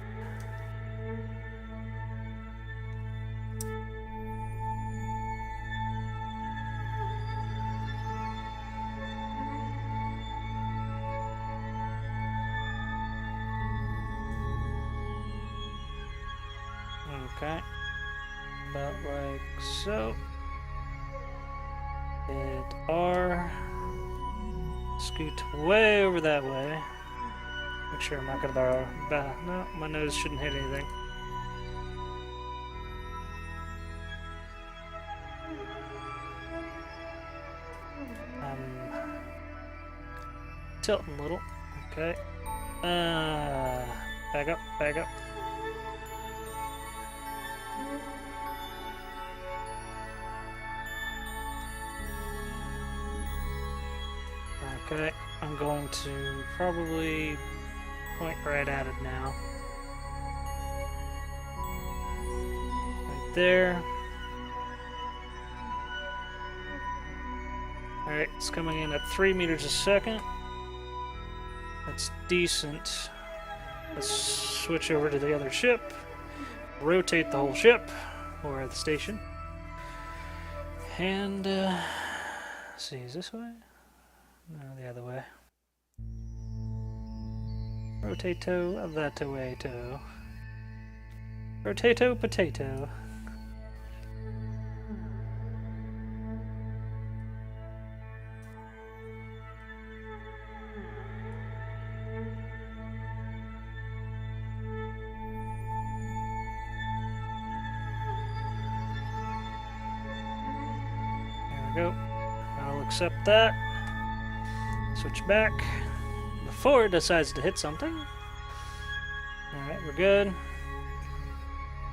Okay, about like so. Hit R. Scoot way over that way. Make sure I'm not gonna borrow. No, my nose shouldn't hit anything. I'm tilting a little. Okay. Back up, back up. Okay, I'm going to probably point right at it now. Right there. Alright, it's coming in at 3 meters a second. That's decent. Let's switch over to the other ship. Rotate the whole ship, or the station. And, let's see, is this way? No, the other way. Rotato, that way, to. Rotato, potato. There we go. I'll accept that. Switch back before it decides to hit something. Alright, we're good.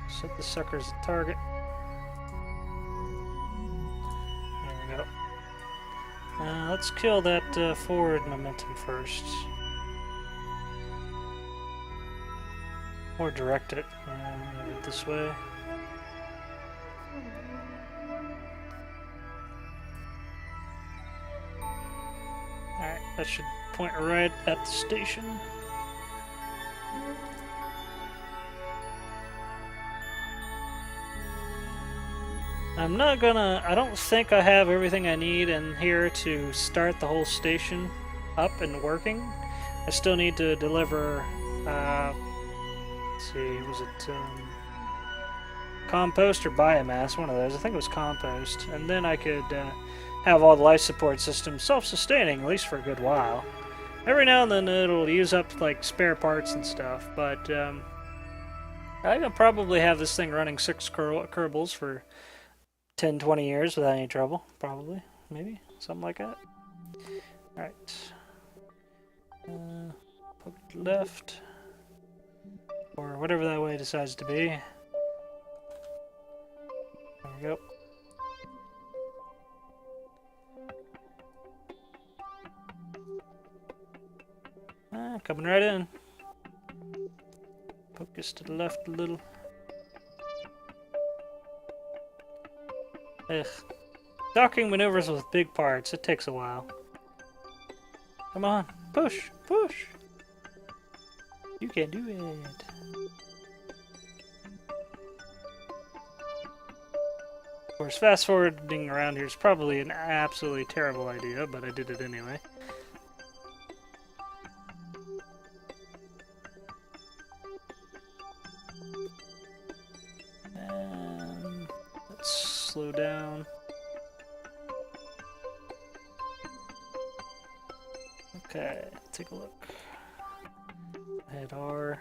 Set the sucker as a target. There we go. Let's kill that forward momentum first. Or direct it. Move it this way. Alright, that should point right at the station. I don't think I have everything I need in here to start the whole station up and working. I still need to deliver, let's see, was it compost or biomass? One of those. I think it was compost. And then I could have all the life support systems self-sustaining, at least for a good while. Every now and then it'll use up like spare parts and stuff, but I can probably have this thing running 6 Kerbals for 10-20 years without any trouble. Probably, maybe, something like that. Alright. Poke left. Or whatever that way decides to be. There we go. Coming right in. Focus to the left a little. Ugh. Docking maneuvers with big parts, it takes a while. Come on, push, push! You can do it. Of course, fast forwarding around here is probably an absolutely terrible idea, but I did it anyway. And let's slow down. Okay, take a look. Hit R.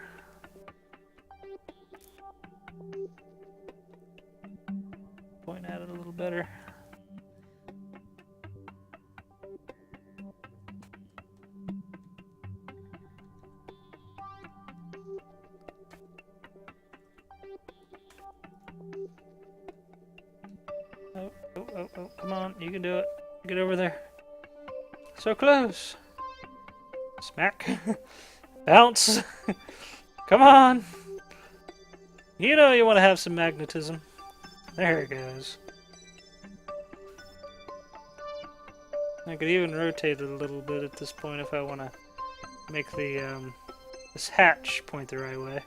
Point at it a little better. Oh, come on, you can do it. Get over there. So close. Smack. Bounce. Come on. You know you want to have some magnetism. There it goes. I could even rotate it a little bit at this point if I want to make the this hatch point the right way.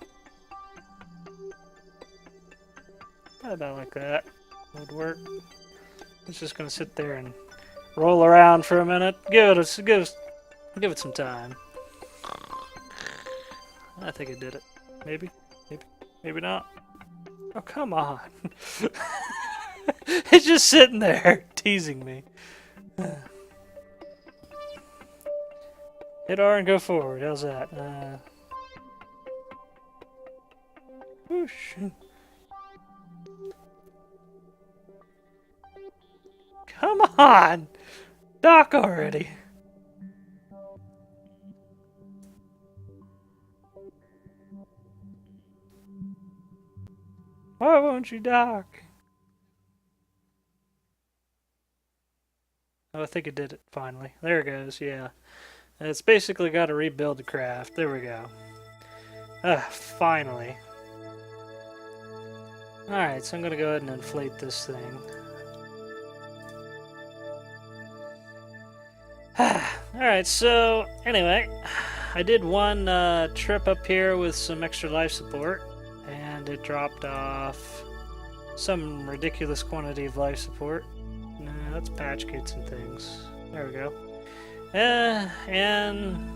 About like that would work. It's just gonna sit there and roll around for a minute. Give it some time. I think it did it. Maybe not. Oh, come on. It's just sitting there, teasing me. Hit R and go forward. How's that? Whoosh. Come on! Dock already! Why won't you dock? Oh, I think it did it finally. There it goes, yeah. It's basically got to rebuild the craft. There we go. Finally. Alright, so I'm going to go ahead and inflate this thing. Alright, so anyway, I did one trip up here with some extra life support, and it dropped off some ridiculous quantity of life support. No, that's patch kits and things. There we go. And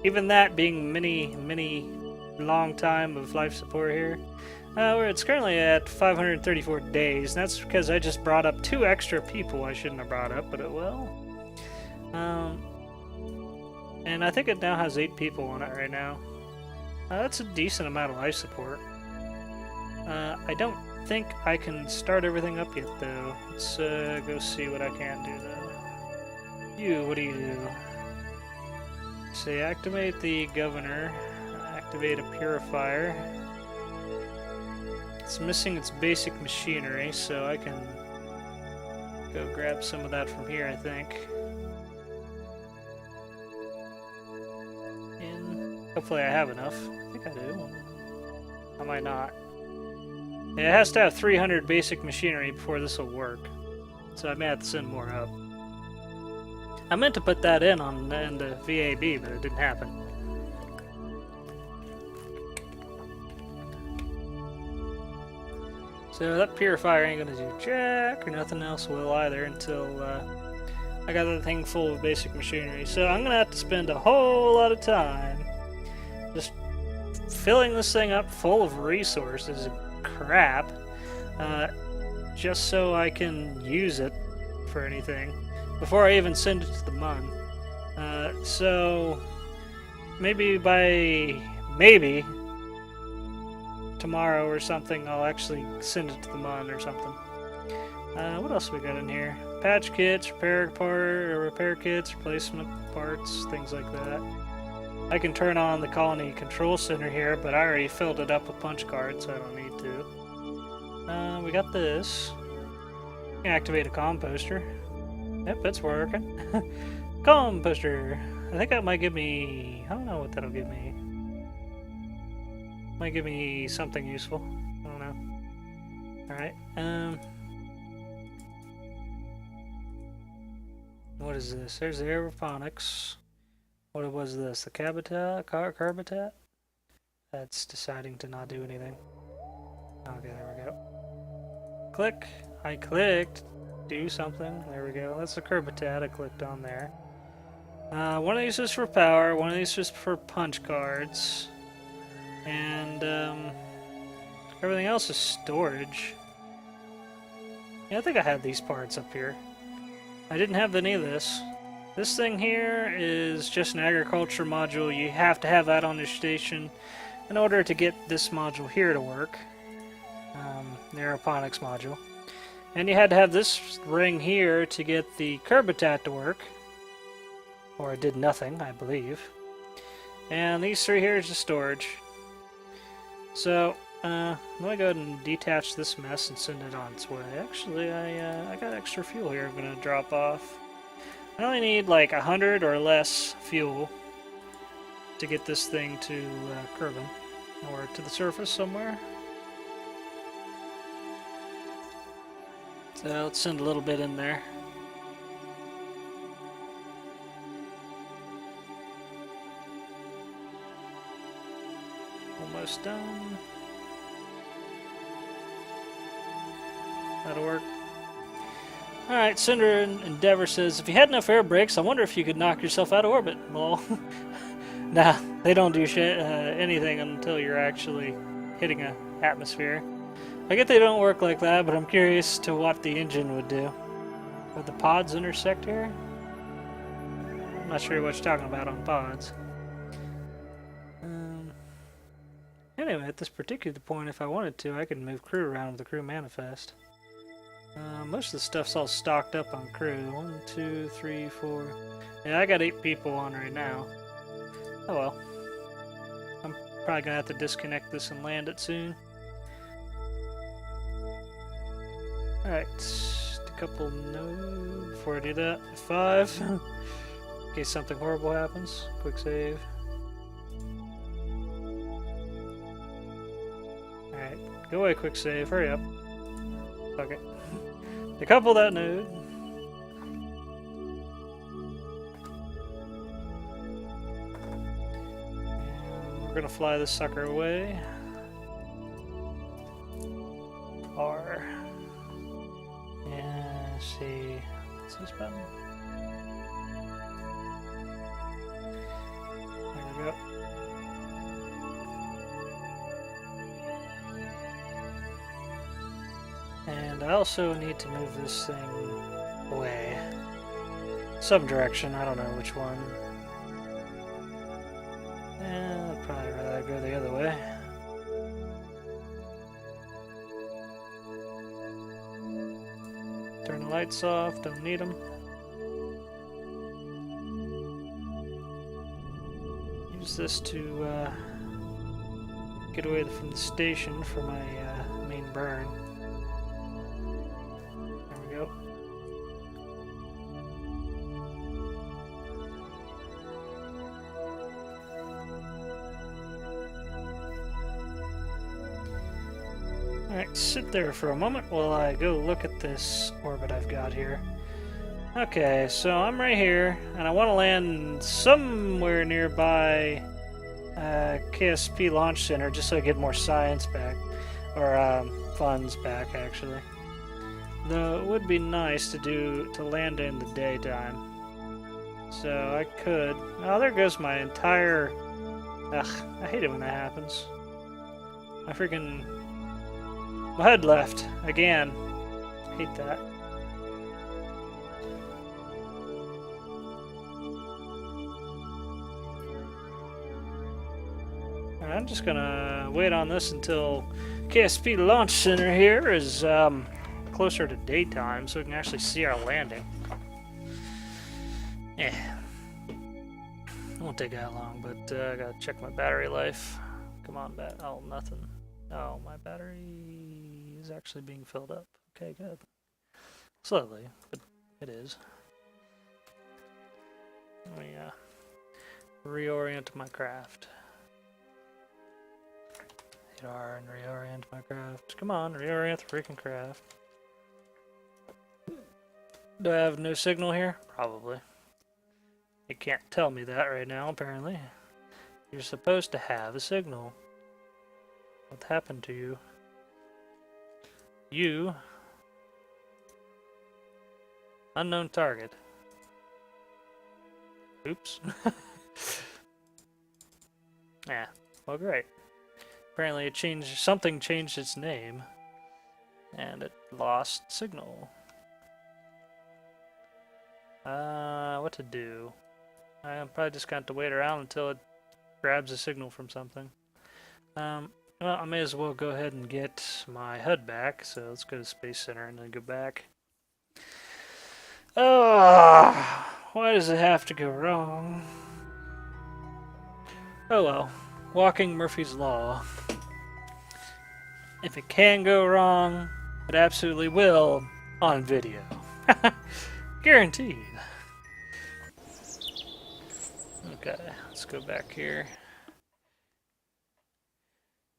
even that being many long time of life support here, it's currently at 534 days, and that's because I just brought up 2 extra people I shouldn't have brought up, but it will. And I think it now has 8 people on it right now. That's a decent amount of life support. I don't think I can start everything up yet, though. Let's go see what I can do, though. What do you do? Say activate the governor, activate a purifier. It's missing its basic machinery, so I can go grab some of that from here, I think. Hopefully I have enough. I think I do. I might not. Yeah, it has to have 300 basic machinery before this will work. So I may have to send more up. I meant to put that in the VAB, but it didn't happen. So that purifier ain't gonna do jack or nothing else will either until I got the thing full of basic machinery. So I'm gonna have to spend a whole lot of time just filling this thing up full of resources and crap, just so I can use it for anything before I even send it to the MUN. So maybe tomorrow or something I'll actually send it to the MUN or something. What else we got in here? Patch kits, repair kits, replacement parts, things like that. I can turn on the colony control center here, but I already filled it up with punch cards, so I don't need to. We got this. We can activate a composter. Yep, it's working. Composter. I think that might give me... I don't know what that'll give me. Might give me something useful. I don't know. Alright. What is this? There's the aeroponics. What was this? The carbitat? That's deciding to not do anything. Okay, there we go. Click. I clicked. Do something. There we go. That's the carbitat. I clicked on there. One of these is for power. One of these is for punch cards. And everything else is storage. Yeah, I think I had these parts up here. I didn't have any of this. This thing here is just an agriculture module. You have to have that on your station in order to get this module here to work. The aeroponics module. And you had to have this ring here to get the carbitat to work. Or it did nothing, I believe. And these three here is just storage. So, let me go ahead and detach this mess and send it on its way. Actually, I got extra fuel here I'm going to drop off. I only need like 100 or less fuel to get this thing to Kerbin, or to the surface somewhere. So let's send a little bit in there. Almost done. That'll work. Alright, Cinder Endeavor says, if you had enough air brakes, I wonder if you could knock yourself out of orbit. Well, nah, they don't do anything until you're actually hitting an atmosphere. I get they don't work like that, but I'm curious to what the engine would do. Would the pods intersect here? I'm not sure what you're talking about on pods. Anyway, at this particular point, if I wanted to, I could move crew around with the crew manifest. Most of the stuff's all stocked up on crew. 1, 2, 3, 4. Yeah, I got 8 people on right now. Oh well. I'm probably gonna have to disconnect this and land it soon. Alright, just a couple before I do that. 5. In case something horrible happens. Quick save. Alright, go away, quick save. Hurry up. Fuck it. Decouple that node. And we're gonna fly this sucker away. R. And let's see. What's this button? There we go. And I also need to move this thing away. Some direction, I don't know which one. And I'd probably rather go the other way. Turn the lights off, don't need them. Use this to get away from the station for my main burn. There we go. Alright, sit there for a moment while I go look at this orbit I've got here. Okay, so I'm right here, and I want to land somewhere nearby KSP Launch Center just so I get more science back. Or funds back, actually. Though it would be nice to land in the daytime. So I could... Oh, there goes my entire... Ugh, I hate it when that happens. My freaking... My HUD left. Again. Hate that. I'm just gonna wait on this until KSP Launch Center here is closer to daytime so we can actually see our landing. Yeah. It won't take that long, but I gotta check my battery life. Come on, oh, nothing. Oh, my battery is actually being filled up. Okay, good. Slowly, but it is. Let me reorient my craft. Hit R and reorient my craft. Come on, reorient the freaking craft. Do I have no signal here? Probably. It can't tell me that right now, apparently. You're supposed to have a signal. What happened to you? You. Unknown target. Oops. Yeah, well, great. Apparently it changed, something changed its name. And it lost signal. What to do? I'm probably just going to have to wait around until it grabs a signal from something. Well, I may as well go ahead and get my HUD back, so let's go to Space Center and then go back. Oh, why does it have to go wrong? Oh well, walking Murphy's Law. If it can go wrong, it absolutely will on video. Guaranteed. Okay, let's go back here.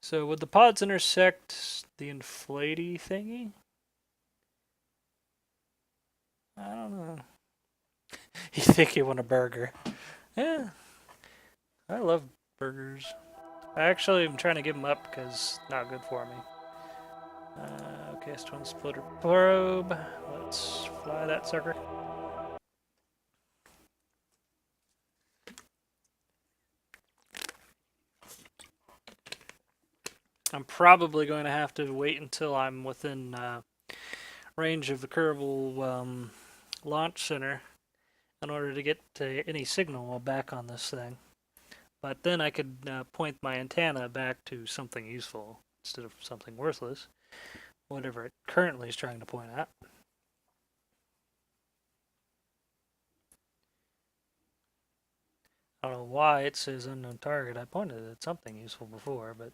So would the pods intersect the inflatey thingy? I don't know. You think you want a burger? Yeah, I love burgers. I actually am trying to give them up because it's not good for me. Okay, it's twin splitter probe. Let's fly that sucker. I'm probably going to have to wait until I'm within range of the Kerbal Launch Center in order to get any signal back on this thing. But then I could point my antenna back to something useful instead of something worthless, whatever it currently is trying to point at. I don't know why it says unknown target. I pointed at something useful before, but...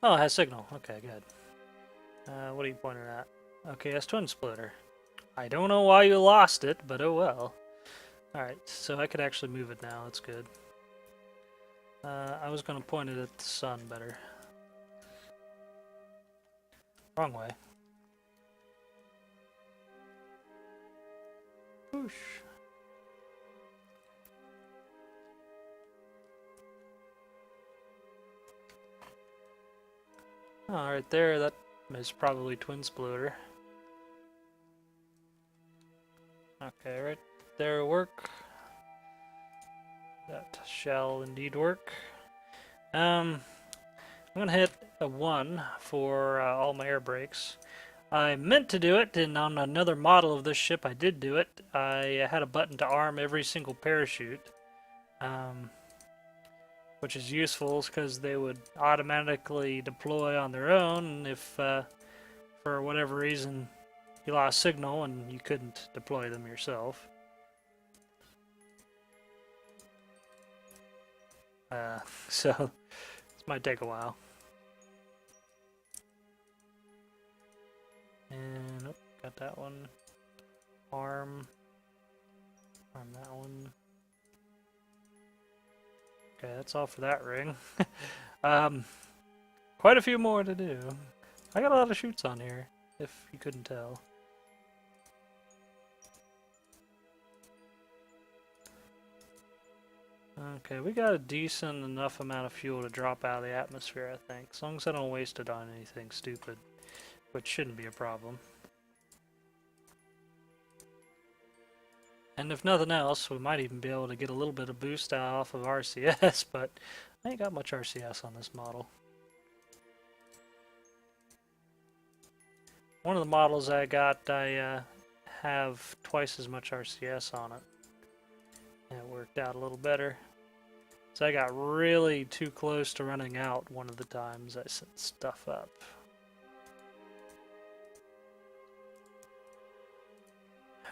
Oh, it has signal. Okay, good. What are you pointing at? Okay, that's twin splitter. I don't know why you lost it, but oh well. Alright, so I could actually move it now. That's good. I was going to point it at the sun better. Wrong way. Whoosh. Oh, right there, that is probably twin splitter. Okay, right there will work. That shall indeed work. I'm gonna hit a 1 for all my air brakes. I meant to do it, and on another model of this ship I did do it. I had a button to arm every single parachute. Which is useful because they would automatically deploy on their own if, for whatever reason, you lost signal and you couldn't deploy them yourself. So, this might take a while. And, nope, got that one. Arm that one. Okay, that's all for that ring. Quite a few more to do. I got a lot of chutes on here, if you couldn't tell. Okay, we got a decent enough amount of fuel to drop out of the atmosphere, I think. As long as I don't waste it on anything stupid, which shouldn't be a problem. And if nothing else, we might even be able to get a little bit of boost off of RCS, but I ain't got much RCS on this model. One of the models I got, I have twice as much RCS on it. And it worked out a little better. So I got really too close to running out one of the times I set stuff up.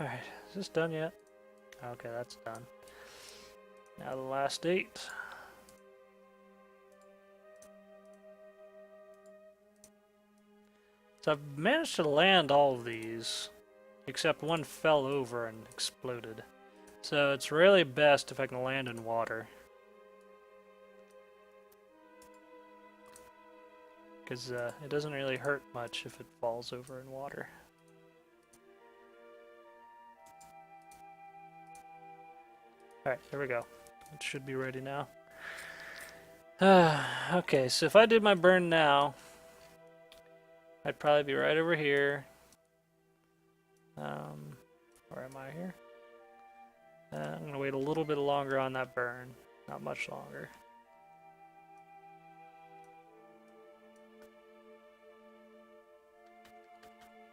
Alright, is this done yet? Okay, that's done. Now the last 8. So I've managed to land all of these, except one fell over and exploded. So it's really best if I can land in water. Because it doesn't really hurt much if it falls over in water. Alright, there we go. It should be ready now. Okay, so if I did my burn now, I'd probably be right over here. Where am I here? I'm going to wait a little bit longer on that burn. Not much longer.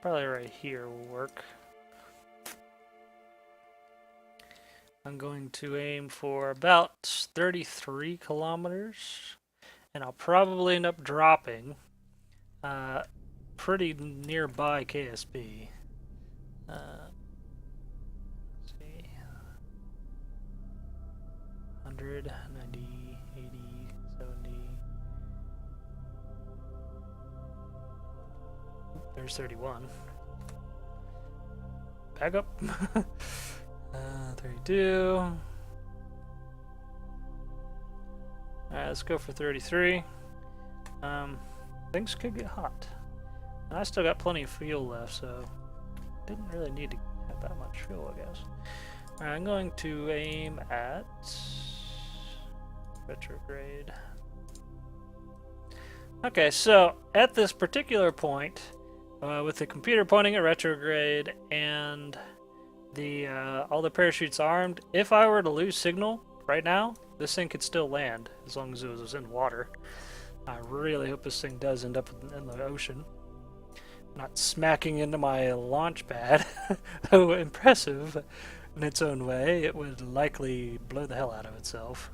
Probably right here will work. I'm going to aim for about 33 kilometers, and I'll probably end up dropping pretty nearby KSP. Let's see, 100, 90, 80, 70. There's 31. Back up. 32. Alright, let's go for 33. Things could get hot. And I still got plenty of fuel left, so didn't really need to have that much fuel, I guess. Alright, I'm going to aim at retrograde. Okay, so at this particular point, with the computer pointing at retrograde and the all the parachutes armed, if I were to lose signal right now, this thing could still land as long as it was in water. I really hope this thing does end up in the ocean, not smacking into my launch pad. Though impressive in its own way, it would likely blow the hell out of itself.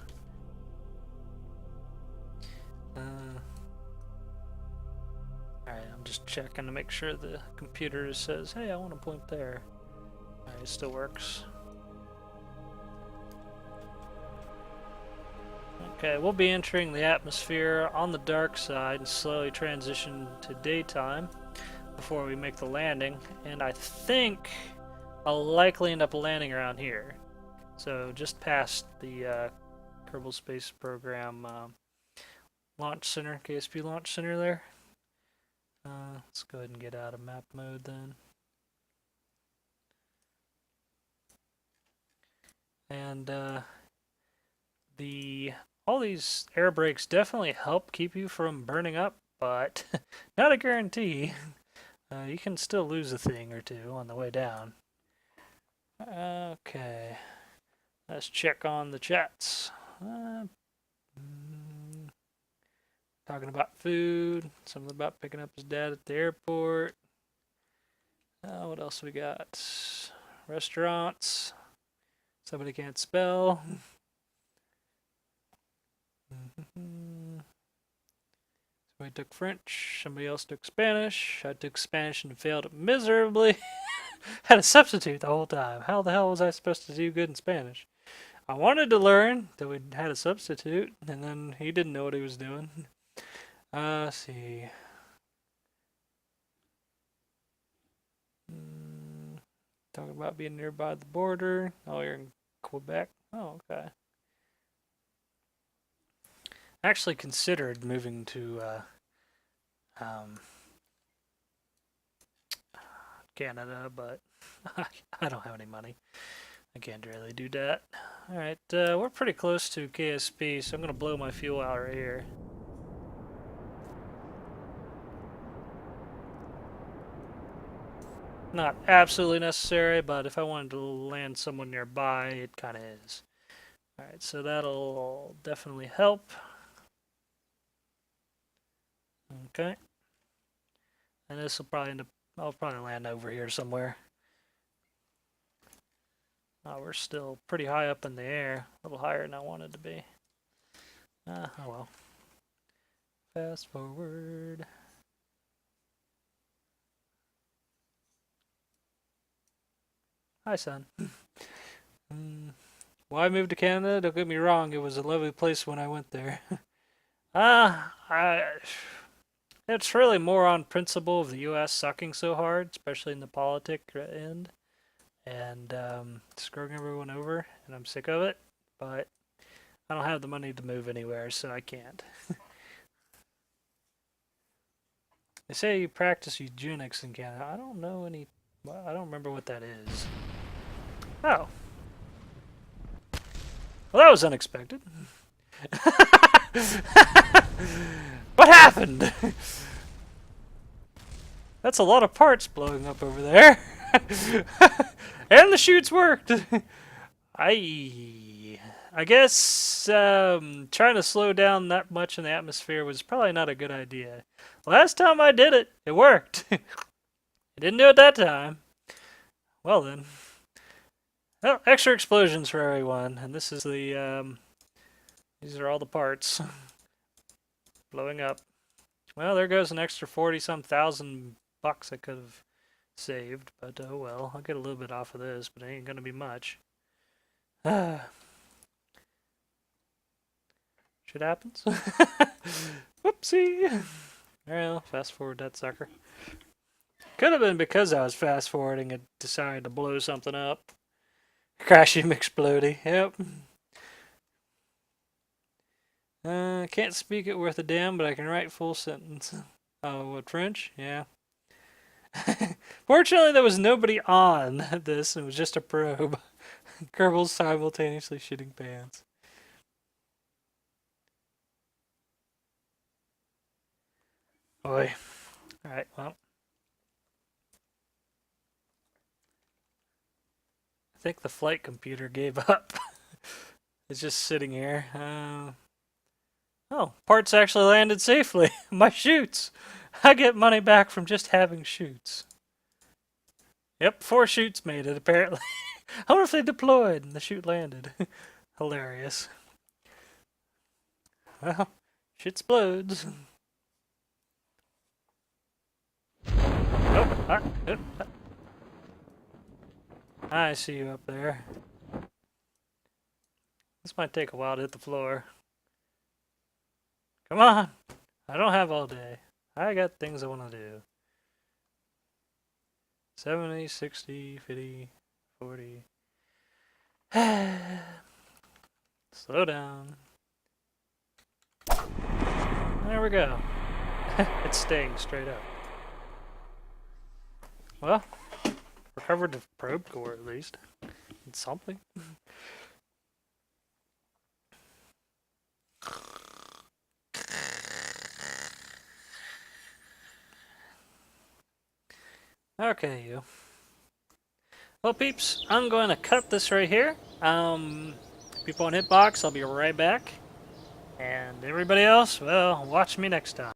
Alright, I'm just checking to make sure the computer says, hey, I want to point there. Alright, it still works. Okay, we'll be entering the atmosphere on the dark side and slowly transition to daytime before we make the landing. And I think I'll likely end up landing around here. So just past the Kerbal Space Program Launch Center, KSP Launch Center there. Let's go ahead and get out of map mode then. And all these air brakes definitely help keep you from burning up, but not a guarantee. You can still lose a thing or two on the way down. Okay, let's check on the chats. Talking about food, something about picking up his dad at the airport. What else we got? Restaurants. Somebody can't spell. Somebody took French, somebody else took Spanish. I took Spanish and failed miserably. Had a substitute the whole time. How the hell was I supposed to do good in Spanish? I wanted to learn, that we had a substitute, and then he didn't know what he was doing. Let's see. Talking about being nearby the border. Oh, you're in Quebec? Oh, okay. I actually considered moving to Canada, but I don't have any money. I can't really do that. Alright, we're pretty close to KSP, so I'm going to blow my fuel out right here. Not absolutely necessary, but if I wanted to land someone nearby, it kind of is. Alright, so that'll definitely help. Okay. And this will probably end up, I'll probably land over here somewhere. We're still pretty high up in the air, a little higher than I wanted to be. Oh well. Fast forward. Hi, son. Well, I moved to Canada. Don't get me wrong; it was a lovely place when I went there. It's really more on principle of the U.S. sucking so hard, especially in the politic end, and screwing everyone over, and I'm sick of it. But I don't have the money to move anywhere, so I can't. They say you practice eugenics in Canada. I don't know any. Well, I don't remember what that is. Oh. Well, that was unexpected. What happened? That's a lot of parts blowing up over there. And the chutes worked. I guess trying to slow down that much in the atmosphere was probably not a good idea. Last time I did it, it worked. I didn't do it that time. Well then. Well, extra explosions for everyone, and this is the these are all the parts blowing up. Well, there goes an extra 40-some thousand bucks I could have saved, but oh well, I'll get a little bit off of this, but it ain't gonna be much. Shit happens. Whoopsie. Well, fast forward that sucker. Could have been because I was fast forwarding and decided to blow something up. Crashing explodey. Yep. Can't speak it worth a damn, but I can write full sentence. Oh, what, French? Yeah. Fortunately, there was nobody on this. It was just a probe. Kerbal's simultaneously shitting pants. Boy. Alright, well. I think the flight computer gave up. It's just sitting here. Oh, parts actually landed safely. My chutes! I get money back from just having chutes. Yep, 4 chutes made it, apparently. I wonder if they deployed and the chute landed. Hilarious. Well, shit explodes. Oh, I see you up there. This might take a while to hit the floor. Come on! I don't have all day. I got things I want to do. 70, 60, 50, 40. Slow down. There we go. It's staying straight up. Well, recovered the probe core at least. It's something. Okay, you. Well, peeps, I'm going to cut this right here. People on Hitbox, I'll be right back. And everybody else, well, watch me next time.